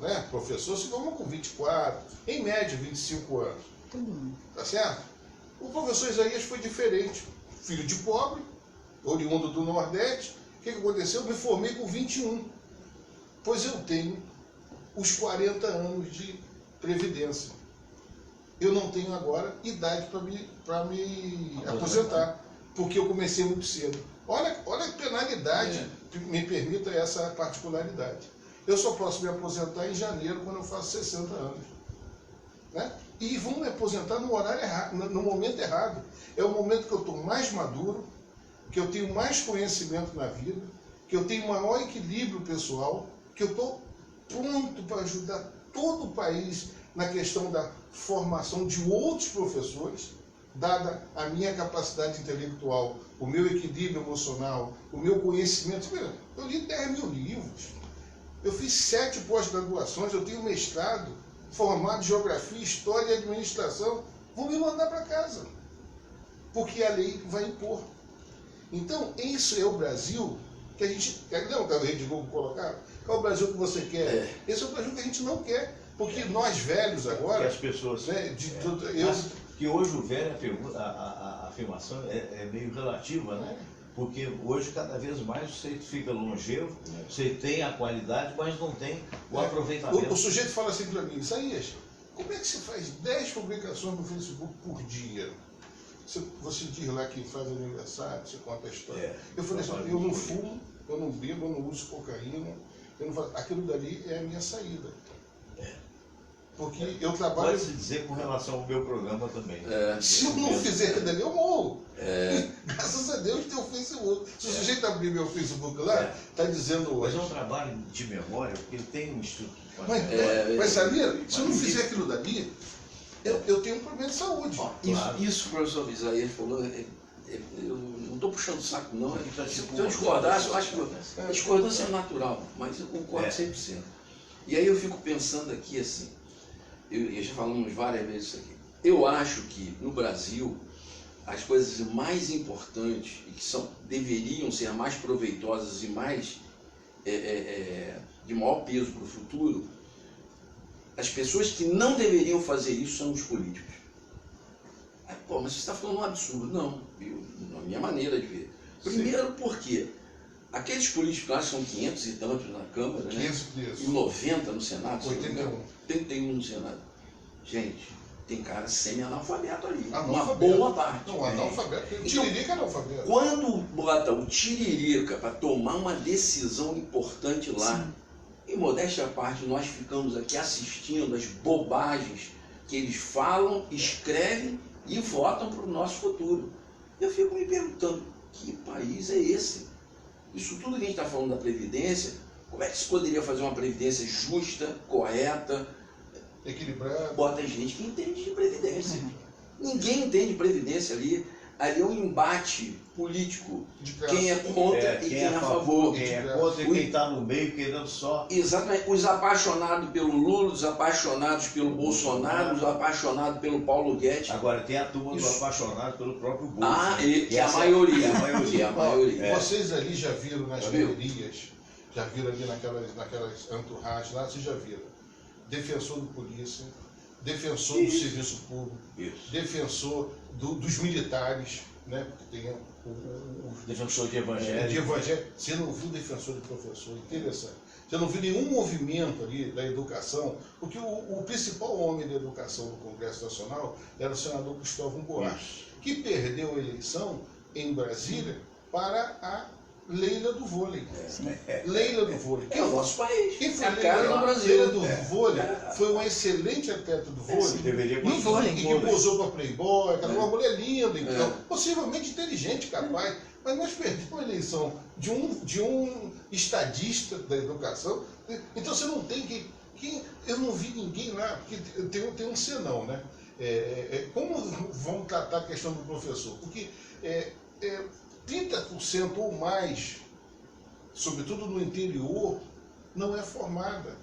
Né? Professor se forma com 24, em média 25 anos. Tá certo? O professor Isaías foi diferente. Filho de pobre, oriundo do Nordeste. O que aconteceu? Eu me formei com 21. Pois eu tenho os 40 anos de previdência. Eu não tenho agora idade para me aposentar, porque eu comecei muito cedo. Olha a penalidade que me permita essa particularidade. Eu só posso me aposentar em janeiro, quando eu faço 60 anos. Né? E vão me aposentar no horário errado, no momento errado. É o momento que eu estou mais maduro, que eu tenho mais conhecimento na vida, que eu tenho maior equilíbrio pessoal, que eu estou pronto para ajudar todo o país na questão da formação de outros professores, dada a minha capacidade intelectual, o meu equilíbrio emocional, o meu conhecimento. Eu li 10 mil livros, eu fiz 7 pós-graduações, eu tenho mestrado, formado em Geografia, História e Administração. Vou me mandar para casa, porque a lei vai impor. Então, isso é o Brasil que a gente... Não, que a Rede Globo colocaram? Qual é o Brasil que você quer? Esse é o Brasil que a gente não quer. Porque nós velhos agora... Que as pessoas... Né, que hoje o velho, a afirmação é meio relativa, né? Porque hoje, cada vez mais, você fica longevo, você tem a qualidade, mas não tem o aproveitamento. O sujeito fala assim para mim, Isaías, como é que você faz 10 publicações no Facebook por dia? Você diz lá que faz aniversário, você conta a história. Eu falei assim, eu não fumo, eu não bebo, eu não uso cocaína, Eu não falo, aquilo dali é a minha saída. Porque eu trabalho... Pode-se dizer com relação ao meu programa também. Se eu não fizer aquilo dali, eu morro. Graças a Deus tem o Facebook. Se o sujeito abrir meu Facebook lá, está dizendo Mas hoje. é um trabalho de memória, porque ele tem um instituto. Mas sabia? Se eu não fizer aquilo dali, eu tenho um problema de saúde. Claro. Isso que o professor Isaías falou, eu não estou puxando o saco, não. Se eu discordasse, eu acho que a discordância é natural, mas eu concordo 100%. E aí eu fico pensando aqui assim, e já falamos várias vezes isso aqui, eu acho que no Brasil as coisas mais importantes e que deveriam ser mais proveitosas e mais de maior peso para o futuro, as pessoas que não deveriam fazer isso são os políticos. Pô, mas você está falando um absurdo. Não, na minha maneira de ver. Primeiro porque aqueles políticos lá são 500 e tantos na Câmara, 500 e 90 no Senado. 81. 81 no Senado. Gente, tem cara semi-analfabeto ali. Analfabeto. Uma boa parte. Não, analfabeto. O Então, Tiririca é analfabeto. quando bota o Tiririca para tomar uma decisão importante lá, em modéstia à parte, nós ficamos aqui assistindo as bobagens que eles falam, escrevem e votam para o nosso futuro. Eu fico me perguntando, que país é esse? Isso tudo que a gente está falando da Previdência, como é que se poderia fazer uma Previdência justa, correta, Equilibrado. bota gente que entende de Previdência. Ninguém entende de Previdência ali. Ali é um embate político. De classe. Quem é contra e quem é a favor. Quem é contra e quem está no meio querendo só... Exatamente. Os apaixonados pelo Lula, os apaixonados pelo Bolsonaro, os apaixonados pelo Paulo Guedes. Agora tem a turma do Isso. apaixonado pelo próprio Bolsonaro. Que é a maioria. Que é a maioria. Vocês ali já viram nas Já viu? galerias, já viram ali naquelas entouragens lá, vocês já viram. Defensor do polícia, defensor do serviço público, defensor dos militares, né? Porque tem o Defensor de de evangelho. evangélico. Você não viu defensor de professor, interessante. Você não viu nenhum movimento ali da educação, porque o principal homem da educação do Congresso Nacional era o senador Cristóvão Buarque, que perdeu a eleição em Brasília para a Leila do vôlei. Leila do vôlei. É o nosso país. Quem foi É a cara do Leila Brasil. do vôlei? Foi uma excelente atleta do vôlei. Deveria E continuar no que vôlei. posou para Playboy, aquela uma mulher linda, então, possivelmente inteligente, capaz. Mas nós perdemos a eleição de um estadista da educação. Então você não tem eu não vi ninguém lá, porque tem um senão, né? Como vão tratar a questão do professor? Porque 30% ou mais, sobretudo no interior, não é formada.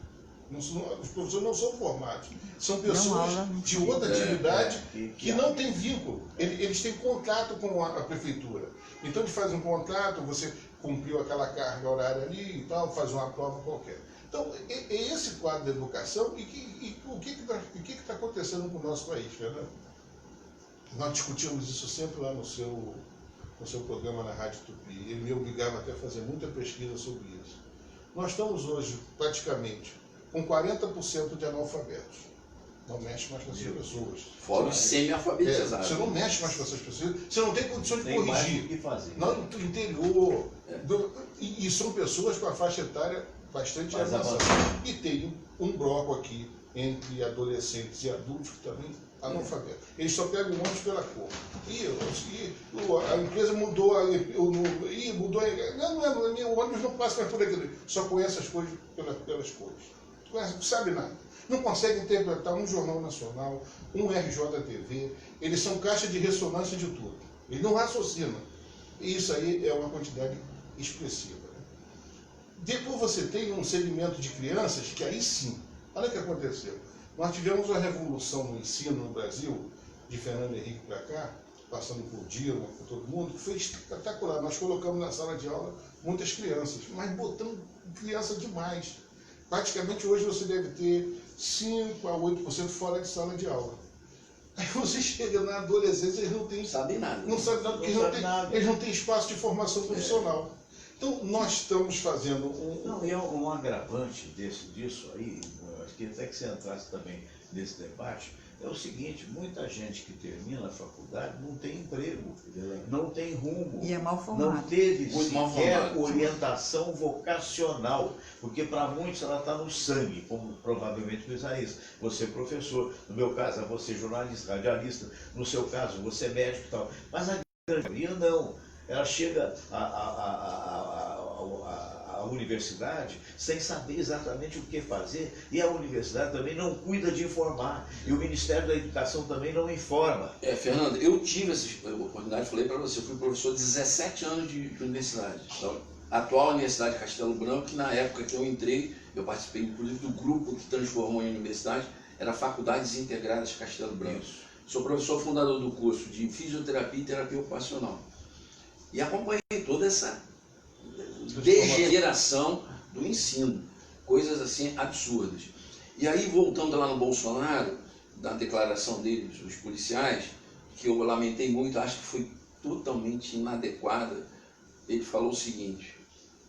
Os professores não são formados. São pessoas de outra atividade que não têm vínculo. Eles têm contrato com a prefeitura. Então eles fazem um contrato, você cumpriu aquela carga horária ali e tal, faz uma prova qualquer. Então, é esse quadro da educação e o que está acontecendo com o nosso país, Fernando? Nós discutimos isso sempre lá no seu programa na Rádio Tupi. Ele me obrigava até a fazer muita pesquisa sobre isso. Nós estamos hoje, praticamente, com 40% de analfabetos. Não mexe mais com essas pessoas. Fora os semi-alfabetizados. Você não mexe mais com essas pessoas. Você não tem condições de Tem mais o corrigir. que fazer. Não, no interior. E são pessoas com a faixa etária bastante Mais avançada. avançada. E tem um bloco aqui entre adolescentes e adultos que também analfabeto. Eles só pegam o ônibus pela cor. A empresa mudou, o ônibus não passa mais por aquilo. Só conhece as coisas pelas cores. Não sabe nada. Não consegue interpretar um jornal nacional, um RJTV. Eles são caixa de ressonância de tudo. Eles não raciocinam. E isso aí é uma quantidade expressiva. Né? Depois você tem um segmento de crianças que aí sim, olha o que aconteceu. Nós tivemos uma revolução no ensino no Brasil, de Fernando Henrique para cá, passando por Dilma, por todo mundo, que foi espetacular. Nós colocamos na sala de aula muitas crianças, mas botamos criança demais. Praticamente hoje você deve ter 5 a 8% fora de sala de aula. Aí você chega na adolescência, eles não têm... Sabem nada. Não sabem nada, porque eles não têm espaço de formação profissional. Então, nós estamos fazendo Não, e um agravante disso aí, acho que até que você entrasse também nesse debate, é o seguinte: muita gente que termina a faculdade não tem emprego, não tem tem rumo. E é mal Não formado. teve Muito mal sequer formado. orientação vocacional, porque para muitos ela está no sangue, como provavelmente o Isaías. Você é professor, no meu caso, você é jornalista, radialista, no seu caso, você é médico e tal. Mas a grande maioria não. Ela chega à universidade sem saber exatamente o que fazer, e a universidade também não cuida de informar, e o Ministério da Educação também não informa. Fernando, eu tive essa oportunidade, falei para você, eu fui professor de 17 anos de universidade. Então, a atual Universidade de Castelo Branco, que na época que eu entrei, eu participei inclusive do grupo que transformou em universidade, era Faculdades Integradas de Castelo Branco. Isso. Sou professor fundador do curso de Fisioterapia e Terapia Ocupacional. E acompanhei toda essa degeneração do ensino, coisas assim absurdas. E aí, voltando lá no Bolsonaro, da declaração deles, os policiais, que eu lamentei muito, acho que foi totalmente inadequada, ele falou o seguinte,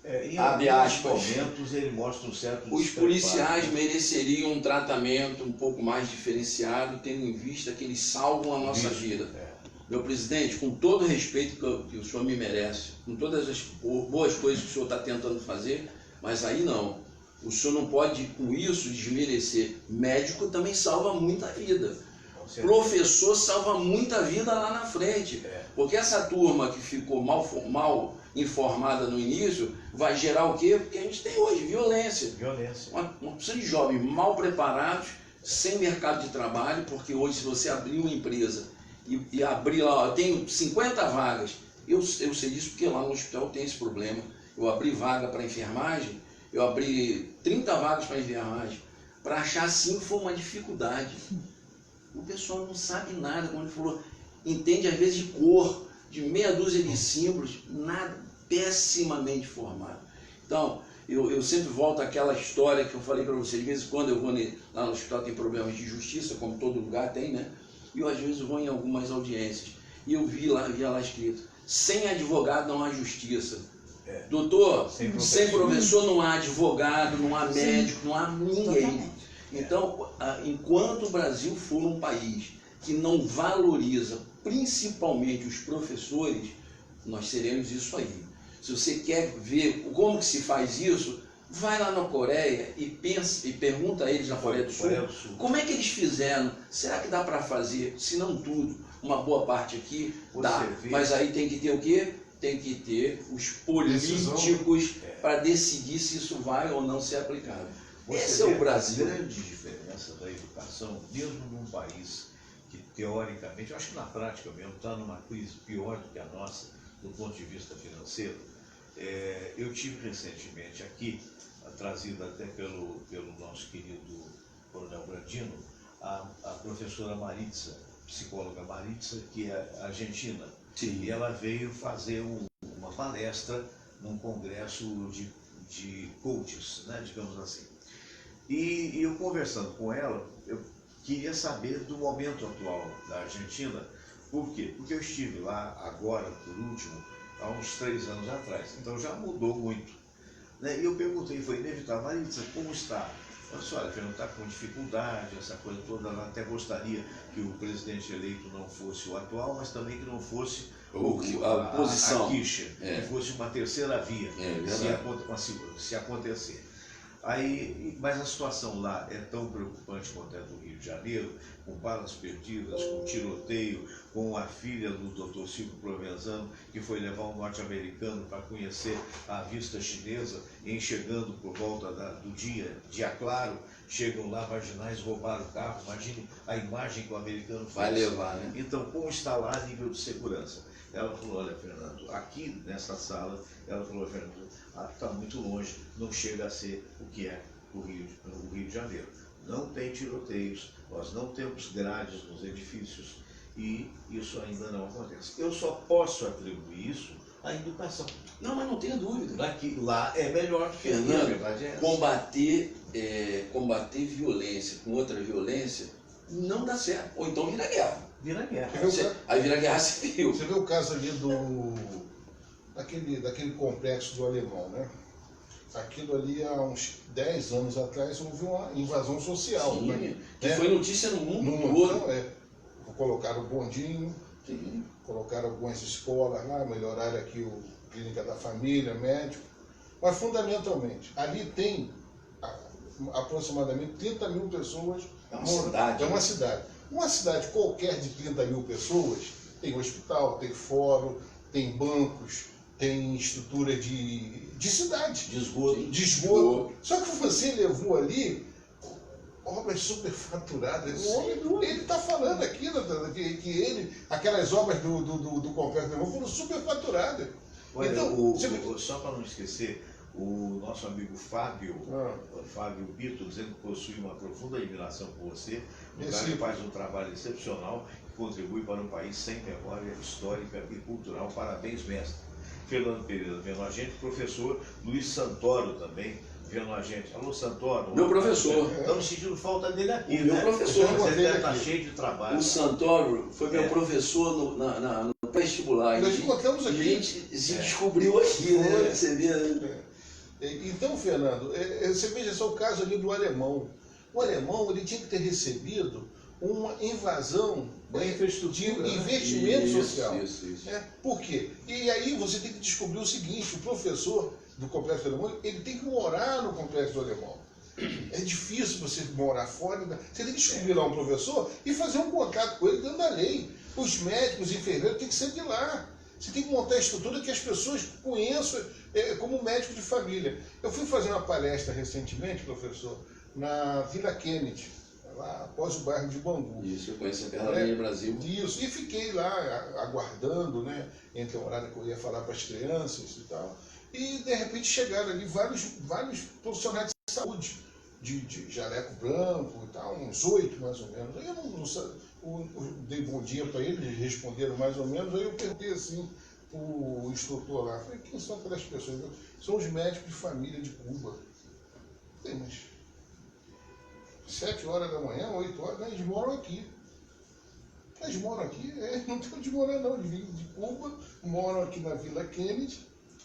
Em abre alguns aspas, momentos ele mostra um certo os despreparo. policiais mereceriam um tratamento um pouco mais diferenciado, tendo em vista que eles salvam a nossa Isso, vida. é. Meu presidente, com todo o respeito que o senhor me merece, com todas as boas coisas que o senhor está tentando fazer, mas aí não. O senhor não pode, com isso, desmerecer. Médico também salva muita vida. Com certeza. Professor salva muita vida lá na frente. Porque essa turma que ficou mal informada no início, vai gerar o quê? Porque a gente tem hoje violência. Violência. Uma porção de jovens mal preparados, sem mercado de trabalho, porque hoje se você abrir uma empresa e abrir lá, eu tenho 50 vagas, eu sei disso porque lá no hospital tem esse problema, eu abri vaga para enfermagem, eu abri 30 vagas para enfermagem, para achar 5 foi uma dificuldade. O pessoal não sabe nada, como ele falou, entende às vezes de cor, de meia dúzia de símbolos, nada, pessimamente formado. Então, eu sempre volto àquela história que eu falei para você, de vez em quando eu vou lá no hospital, tem problemas de justiça, como todo lugar tem, né? E eu às vezes vou em algumas audiências, e eu via lá escrito, sem advogado não há justiça. Doutor, sem professor não há advogado, não há médico, não há ninguém. Então, enquanto o Brasil for um país que não valoriza principalmente os professores, nós seremos isso aí. Se você quer ver como que se faz isso, vai lá na Coreia e pergunta a eles na Coreia do Sul, como é que eles fizeram, será que dá para fazer, se não tudo, uma boa parte aqui, dá, mas aí tem que ter o quê? Tem que ter os políticos para decidir se isso vai ou não ser aplicado. Esse é o Brasil. A grande diferença da educação, mesmo num país que teoricamente, eu acho que na prática mesmo, está numa crise pior do que a nossa, do ponto de vista financeiro. Eu tive recentemente aqui, trazido até pelo nosso querido Coronel Brandino, a professora Maritza, psicóloga Maritza, que é argentina. Sim. E ela veio fazer uma palestra num congresso de coaches, né, digamos assim. E eu conversando com ela, eu queria saber do momento atual da Argentina. Por quê? Porque eu estive lá agora, por último, há uns 3 anos atrás. Então já mudou muito. Né? E eu perguntei, foi inevitável, Maritza, como está? Ela disse, olha, não está com dificuldade, essa coisa toda. Ela até gostaria que o presidente eleito não fosse o atual, mas também que não fosse a oposição. A Kirchner, que fosse uma terceira via, se acontecer. Mas a situação lá é tão preocupante quanto é do Rio de Janeiro, com balas perdidas, com tiroteio, com a filha do Dr. Silvio Provenzano, que foi levar um norte-americano para conhecer a vista chinesa, e chegando por volta do dia claro, chegam lá marginais, roubaram o carro. Imagine a imagem que o americano fez. Vai levar, né? Então, como está lá a nível de segurança? Ela falou, olha, Fernando, aqui nessa sala, ela falou, Fernando, está muito longe, não chega a ser o que é o Rio de Janeiro. Não tem tiroteios, nós não temos grades nos edifícios e isso ainda não acontece. Eu só posso atribuir isso à educação. Não, mas não tenha dúvida. Lá é melhor do que aqui, a verdade é essa. Combater violência com outra violência não dá certo. Ou então vira guerra. Vira guerra. Aí vira guerra civil. Você vê o caso ali daquele complexo do Alemão, né? Aquilo ali, há uns 10 anos atrás, houve uma invasão social. Sim, né? que foi notícia no mundo todo. Colocaram o bondinho, Sim. Colocaram algumas escolas lá, melhoraram aqui a clínica da família, médico. Mas, fundamentalmente, ali tem aproximadamente 30 mil pessoas. É uma cidade. É uma cidade. Uma cidade qualquer de 30 mil pessoas tem hospital, tem fórum, tem bancos, tem estrutura de cidade. De esgoto. De esgoto. Só que você levou ali obras superfaturadas. O homem, ele está falando aqui que ele, aquelas obras do Complexo do Irmão foram superfaturadas. Olha, Então, só para não esquecer, o nosso amigo Fábio Bito, dizendo que possui uma profunda admiração por você, um cara que faz um trabalho excepcional, que contribui para um país sem memória histórica e cultural. Parabéns, mestre. Fernando Pereira vendo a gente, professor Luiz Santoro também vendo a gente. Alô, Santoro. Meu professor. Estamos sentindo falta dele aqui, O meu professor. Mas ele está cheio de trabalho. O Santoro foi meu professor no vestibular. Nós encontramos aqui. A gente se descobriu aqui, né? Você vê, né? Então, Fernando, você veja só o caso ali do alemão. O alemão, ele tinha que ter recebido uma invasão da infraestrutura, de investimento social. Isso. Por quê? E aí você tem que descobrir o seguinte: o professor do Complexo do Alemão, ele tem que morar no Complexo do Alemão. É difícil você morar fora. Você tem que descobrir lá um professor e fazer um contato com ele dentro da lei. Os médicos, os enfermeiros têm que ser de lá. Você tem que montar a estrutura que as pessoas conheçam como médico de família. Eu fui fazer uma palestra recentemente, professor, na Vila Kennedy, lá após o bairro de Bangu. Isso, eu conheço a Perlaminha Brasil. Isso, e fiquei lá aguardando, né, entre o horário que eu ia falar para as crianças e tal. E, de repente, chegaram ali vários profissionais de saúde, de jaleco branco e tal, uns 8 mais ou menos. Aí eu dei bom dia para eles, eles responderam mais ou menos. Aí eu perguntei assim para o instrutor lá, falei, quem são aquelas pessoas? São os médicos de família de Cuba. Falei, mas 7 horas da manhã, 8 horas, eles moram aqui. Eles moram aqui? Não tem onde morar não, eles vêm de Cuba, moram aqui na Vila Kennedy.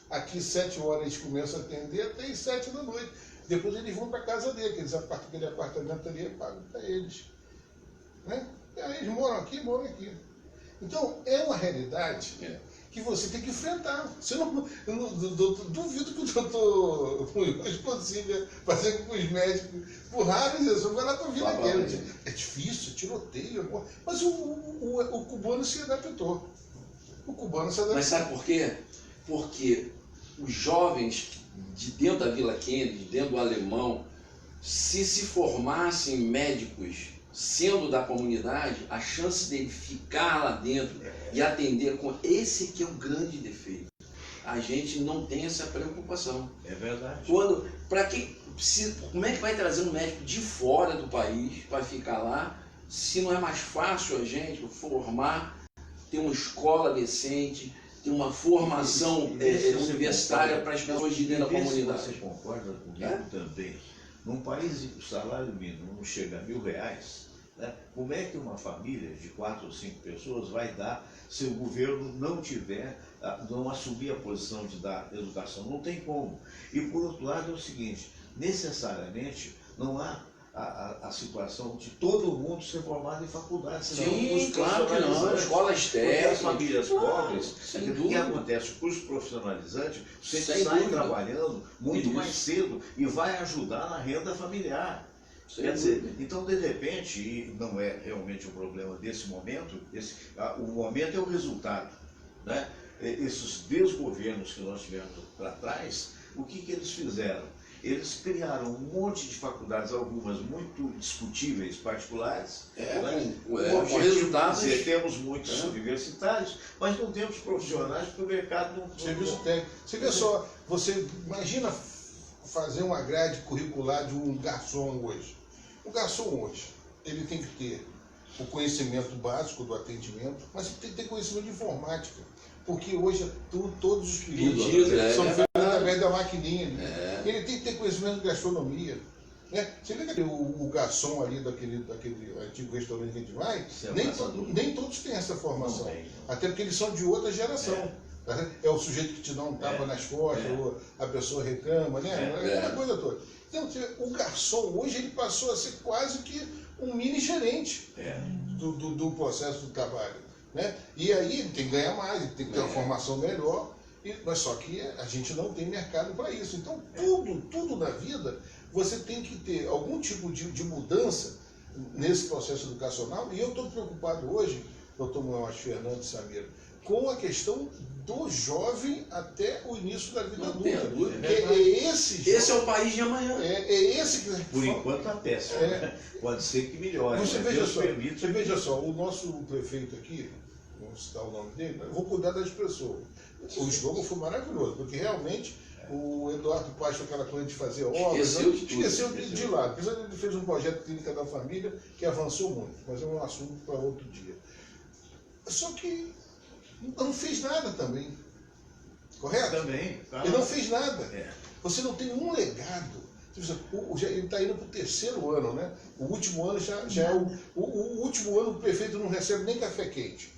Aqui 7 horas eles começam a atender até as 7 da noite. Depois eles vão para a casa dele, aquele apartamento ali é pago para eles. Né? E aí eles moram aqui. Então, é uma realidade que você tem que enfrentar. Eu duvido que o doutor Munhoz consiga fazer com que os médicos, por raro exceção, vai lá para a Vila Kennedy. É difícil, tiroteio, mas o cubano se adaptou. Mas sabe por quê? Porque os jovens de dentro da Vila Kennedy, dentro do Alemão, se formassem médicos sendo da comunidade, a chance dele ficar lá dentro e atender com esse que é o grande defeito. A gente não tem essa preocupação. É verdade. Como é que vai trazer um médico de fora do país para ficar lá, se não é mais fácil a gente formar, ter uma escola decente, ter uma formação universitária para as pessoas de dentro da comunidade? Você concorda comigo também? Num país em que o salário mínimo não chega a R$1.000, né, como é que uma família de 4 ou 5 pessoas vai dar se o governo não assumir a posição de dar educação? Não tem como. E por outro lado é o seguinte, necessariamente não há a situação de todo mundo ser formado em faculdade. Sim, claro que não. Escolas técnicas. As famílias pobres, o que acontece? O curso profissionalizante, você sai trabalhando muito mais cedo e vai ajudar na renda familiar. Quer dizer, então de repente, e não é realmente um problema desse momento, o momento é o resultado, né? Esses desgovernos que nós tivemos para trás, o que eles fizeram? Eles criaram um monte de faculdades, algumas muito discutíveis, particulares. Com resultados. Temos muitos universitários, mas não temos profissionais porque o mercado não... Serviço técnico. Você vê só, você imagina fazer uma grade curricular de um garçom hoje. O garçom hoje, ele tem que ter o conhecimento básico do atendimento, mas ele tem que ter conhecimento de informática. Porque hoje todos os pedidos são feitos através da maquininha. Ele tem que ter conhecimento de gastronomia. Né? Você vê o garçom ali daquele antigo restaurante que a gente vai, nem todos têm essa formação. Não. Até porque eles são de outra geração. É o sujeito que te dá um tapa nas costas, ou a pessoa reclama, né? Aquela coisa toda. Então, o garçom hoje ele passou a ser quase que um mini gerente do processo do trabalho. né? E aí ele tem que ganhar mais, ele tem que ter uma formação melhor, mas só que a gente não tem mercado para isso. Então tudo na vida você tem que ter algum tipo de mudança nesse processo educacional. E eu estou preocupado hoje, doutor Moacir Fernando Samira, com a questão do jovem até o início da vida adulta. Esse é o país de amanhã. É esse que... Por enquanto está péssimo. Pode ser que melhore. Você veja só, o nosso prefeito aqui, vamos citar o nome dele, eu vou cuidar das pessoas. O slogan foi maravilhoso, porque realmente o Eduardo Paes, aquela coisa de fazer obras, esqueceu de lado. Apesar de ele fez um projeto Clínica da Família que avançou muito, mas é um assunto para outro dia. Só que não fez nada também. Correto? Também. Tá. Ele não fez nada. É. Você não tem um legado. Ele está indo para o 3º ano, né? O último ano já é o último ano o prefeito não recebe nem café quente.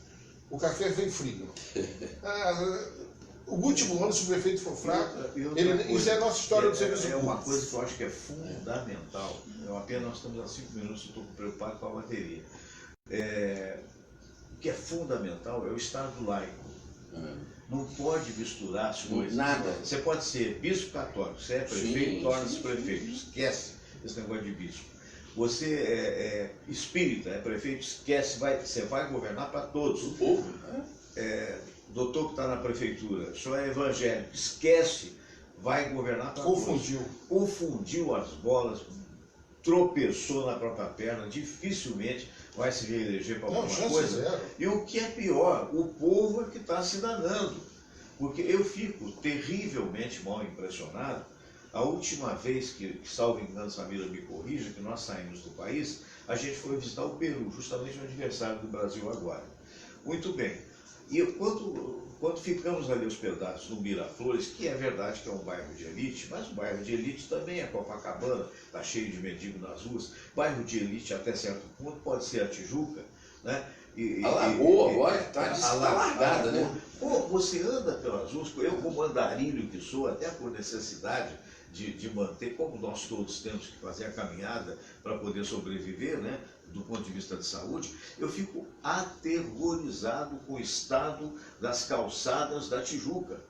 O café vem frio. O último ano, se o prefeito for fraco, isso é a nossa história do serviço público. É uma coisa que eu acho que é fundamental. Apenas nós estamos há 5 minutos, estou preocupado com a bateria. O que é fundamental é o Estado laico. Não pode misturar as coisas. Nada. Você pode ser bispo católico, você é prefeito, torna-se prefeito. Esquece esse negócio de bispo. Você é espírita, é prefeito, esquece, você vai governar para todos. O povo. Doutor que está na prefeitura, só é evangélico, esquece, vai governar para todos. Confundiu as bolas, tropeçou na própria perna, dificilmente vai se reeleger para alguma coisa. Zero. E o que é pior, o povo é que está se danando. Porque eu fico terrivelmente mal impressionado. A última vez que salvo engano, Samira me corrija, que nós saímos do país, a gente foi visitar o Peru, justamente no aniversário do Brasil agora. Muito bem. E quando ficamos ali hospedados no Miraflores, que é verdade que é um bairro de elite, mas o bairro de elite também é Copacabana, está cheio de mendigo nas ruas. Bairro de elite até certo ponto pode ser a Tijuca, né? A Lagoa agora está alargada, né? Pô, você anda pelas ruas, eu como andarilho que sou, até por necessidade de manter, como nós todos temos que fazer a caminhada para poder sobreviver, né? Do ponto de vista de saúde, eu fico aterrorizado com o estado das calçadas da Tijuca.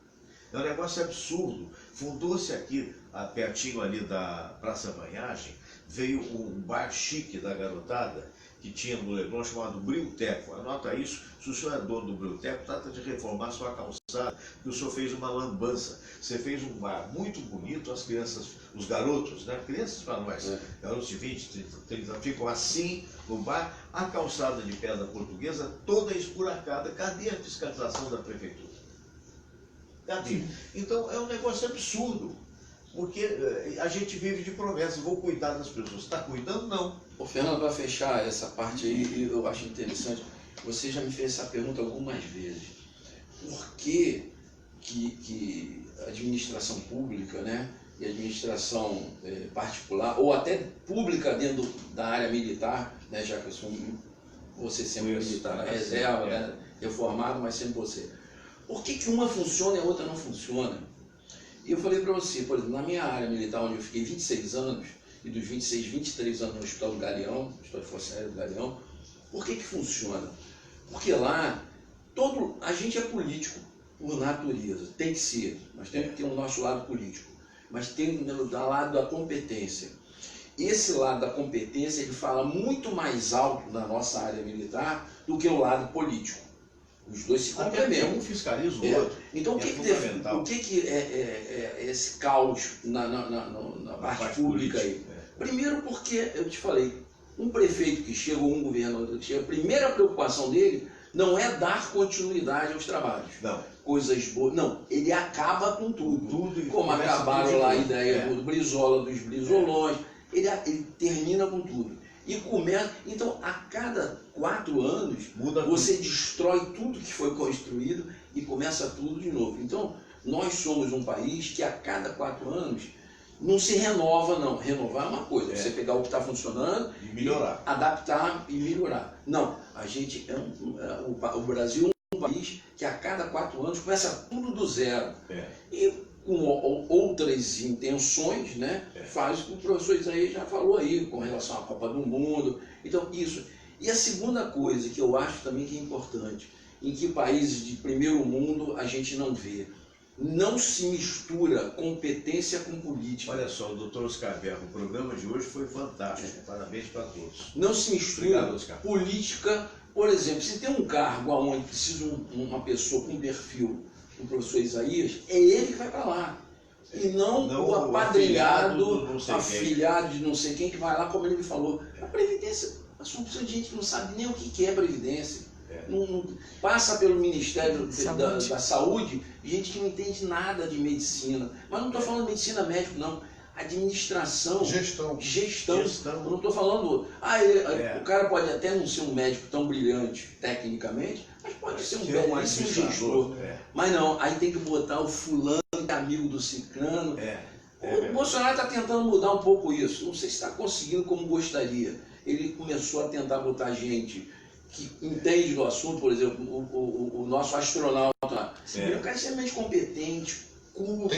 É um negócio absurdo. Fundou-se aqui, pertinho ali da Praça Banhagem, veio um bar chique da garotada, que tinha no Leblon, chamado Brilteco. Anota isso, se o senhor é dono do Brilteco, trata de reformar sua calçada, que o senhor fez uma lambança. Você fez um bar muito bonito, as crianças, os garotos, né? Crianças para nós, garotos de 20, 30, ficam assim no bar, a calçada de pedra portuguesa toda esburacada. Cadê a fiscalização da prefeitura? Cadê? Então é um negócio absurdo. Porque a gente vive de promessa, vou cuidar das pessoas. Está cuidando? Não. Ô, Fernando, para fechar essa parte aí, eu acho interessante, você já me fez essa pergunta algumas vezes. Por que a administração pública, né, e a administração particular, ou até pública dentro da área militar, né, já que eu sou você sempre militar na reserva, né, reformado, mas sempre você. Por que uma funciona e a outra não funciona? E eu falei para você, por exemplo, na minha área militar, onde eu fiquei 26 anos, e dos 26, 23 anos no Hospital do Galeão, Hospital de Força Aérea do Galeão, por que funciona? Porque lá, a gente é político por natureza, tem que ser, nós temos que ter o nosso lado político, mas tem o lado da competência. Esse lado da competência, ele fala muito mais alto na nossa área militar do que o lado político. Os dois se complementam. Um fiscaliza o outro. Então, o que é esse caos na parte pública aí? Primeiro porque, eu te falei, um prefeito que chega ou um governador que chega, a primeira preocupação dele não é dar continuidade aos trabalhos. Não. Coisas boas. Não, ele acaba com tudo. Como acabaram lá a ideia do Brizola, dos Brizolões. Ele termina com tudo. E começa. Então, a cada 4 anos, você destrói tudo que foi construído e começa tudo de novo. Então, nós somos um país que a cada 4 anos não se renova, não. Renovar é uma coisa, você pegar o que está funcionando e melhorar. Adaptar e melhorar. Não, a gente o Brasil é um país que a cada 4 anos começa tudo do zero. E com outras intenções, né, faz o que o professor Isaías já falou aí, com relação à Copa do Mundo. Então, isso. E a segunda coisa que eu acho também que é importante, em que países de primeiro mundo a gente não vê. Não se mistura competência com política. Olha só, o doutor Oscar Berra, o programa de hoje foi fantástico. Parabéns para todos. Não se mistura Obrigado, Oscar. política. Por exemplo, se tem um cargo onde precisa uma pessoa com perfil do professor Isaías, é ele que vai para lá. E não o apadrinhado, afilhado de não sei quem que vai lá, como ele me falou. A Previdência, a gente de gente que não sabe nem o que é Previdência. Não passa pelo Ministério da Saúde, gente que não entende nada de medicina. Mas não estou falando de medicina médica, não. Administração. Gestão. Eu não estou falando... O cara pode até não ser um médico tão brilhante tecnicamente, mas pode ser um belíssimo gestor. Mas não, aí tem que botar o fulano que é amigo do ciclano. O Bolsonaro está tentando mudar um pouco isso. Não sei se está conseguindo como gostaria. Ele começou a tentar botar gente que entende do assunto, por exemplo, o nosso astronauta. O cara é extremamente competente, culto,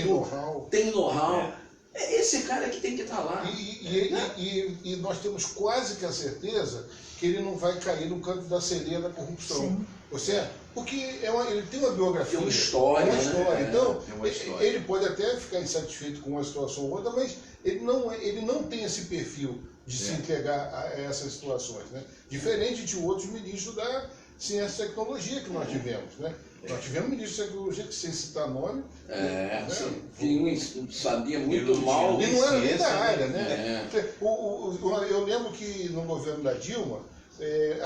tem know-how. É esse cara que tem que estar lá. E nós temos quase que a certeza que ele não vai cair no canto da sereia da corrupção. Sim. Ou seja, porque ele tem uma biografia. Tem uma história. Então, ele pode até ficar insatisfeito com uma situação ou outra, mas ele não tem esse perfil de se entregar a essas situações, né? Diferente de outros ministros da ciência e tecnologia que nós tivemos, né? Nós tivemos ministro da tecnologia que, sem citar nome, que sabia muito mal. E não era nem da área, né? Eu lembro que no governo da Dilma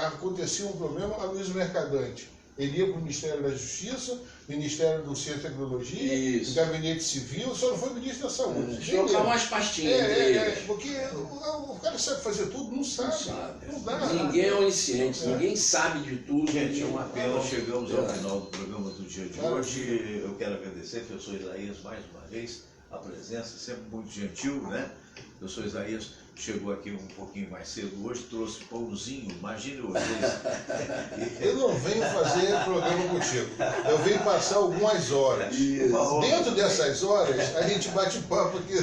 acontecia um problema a Luiz Mercadante. Ele ia para o Ministério da Justiça, Ministério do Ciência e Tecnologia, Gabinete Civil, só não foi ministro da Saúde. Trocar umas pastinhas. Porque o cara sabe fazer tudo, não sabe. Não dá. Ninguém é onisciente, ninguém sabe de tudo. Gente, é uma pena. Chegamos ao final do programa do dia de hoje. Eu quero agradecer, professor Isaías, mais uma vez, a presença, sempre muito gentil, né? O professor Isaías chegou aqui um pouquinho mais cedo hoje, trouxe pãozinho, imagine vocês. Eu não venho fazer programa contigo, eu venho passar algumas horas. Dentro dessas horas, a gente bate papo aqui.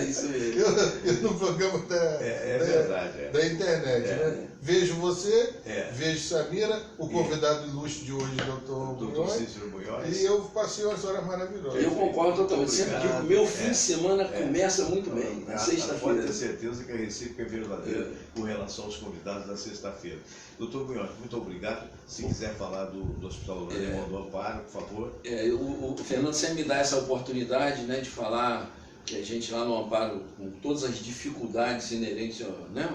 Isso mesmo. No programa da internet, né? Vejo você, vejo Samira, o convidado ilustre de hoje, doutor Cícero Munhoz. E eu passei umas horas maravilhosas. Eu concordo totalmente. Sempre digo, meu fim de semana começa muito bem, na sexta-feira. Pode ter certeza que a recíproca é verdadeira com relação aos convidados da sexta-feira. Doutor Munhoz, muito obrigado. Se quiser falar do Hospital Alemão do Amparo, por favor. O Fernando sempre me dá essa oportunidade, né, de falar que a gente lá no Amparo, com todas as dificuldades inerentes, né,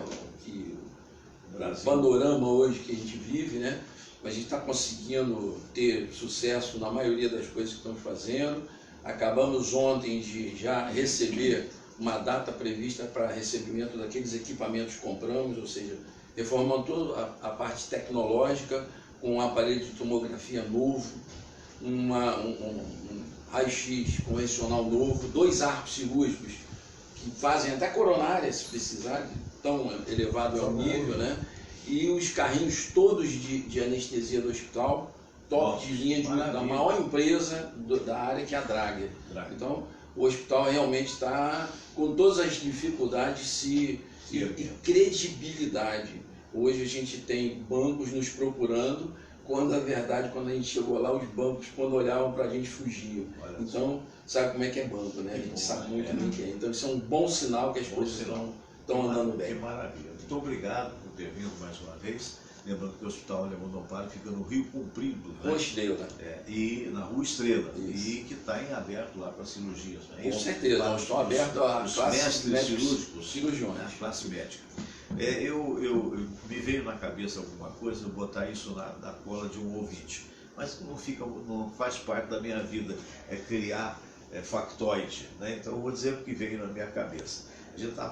o panorama hoje que a gente vive, né, a gente está conseguindo ter sucesso na maioria das coisas que estamos fazendo. Acabamos ontem de já receber uma data prevista para recebimento daqueles equipamentos que compramos, ou seja, reformando toda a parte tecnológica, com um aparelho de tomografia novo, um raio-x convencional novo, 2 arcos cirúrgicos que fazem até coronária, se precisar, tão elevado é o nível, né? E os carrinhos todos de anestesia do hospital, top de linha da maior empresa da área, que é a Drager. Então, o hospital realmente está com todas as dificuldades e credibilidade. Hoje a gente tem bancos nos procurando, quando na verdade, quando a gente chegou lá, os bancos, quando olhavam para a gente, fugiam. Então, sabe como é que é banco, né? A gente sabe muito bem que é. Então, isso é um bom sinal que as coisas estão andando bem. Que maravilha. Muito obrigado por ter vindo mais uma vez. Lembrando que o Hospital Alemão do Amparo fica no Rio Comprido, né? Rua Estrela. E na Rua Estrela. Isso. E que está em aberto lá para cirurgias, não é isso? Com certeza, estão abertos a classe mestres cirúrgicos, a classe médica. Me veio na cabeça alguma coisa, eu botar isso na cola de um ouvinte. Mas não faz parte da minha vida criar factoide, né? Então eu vou dizer o que veio na minha cabeça. A gente está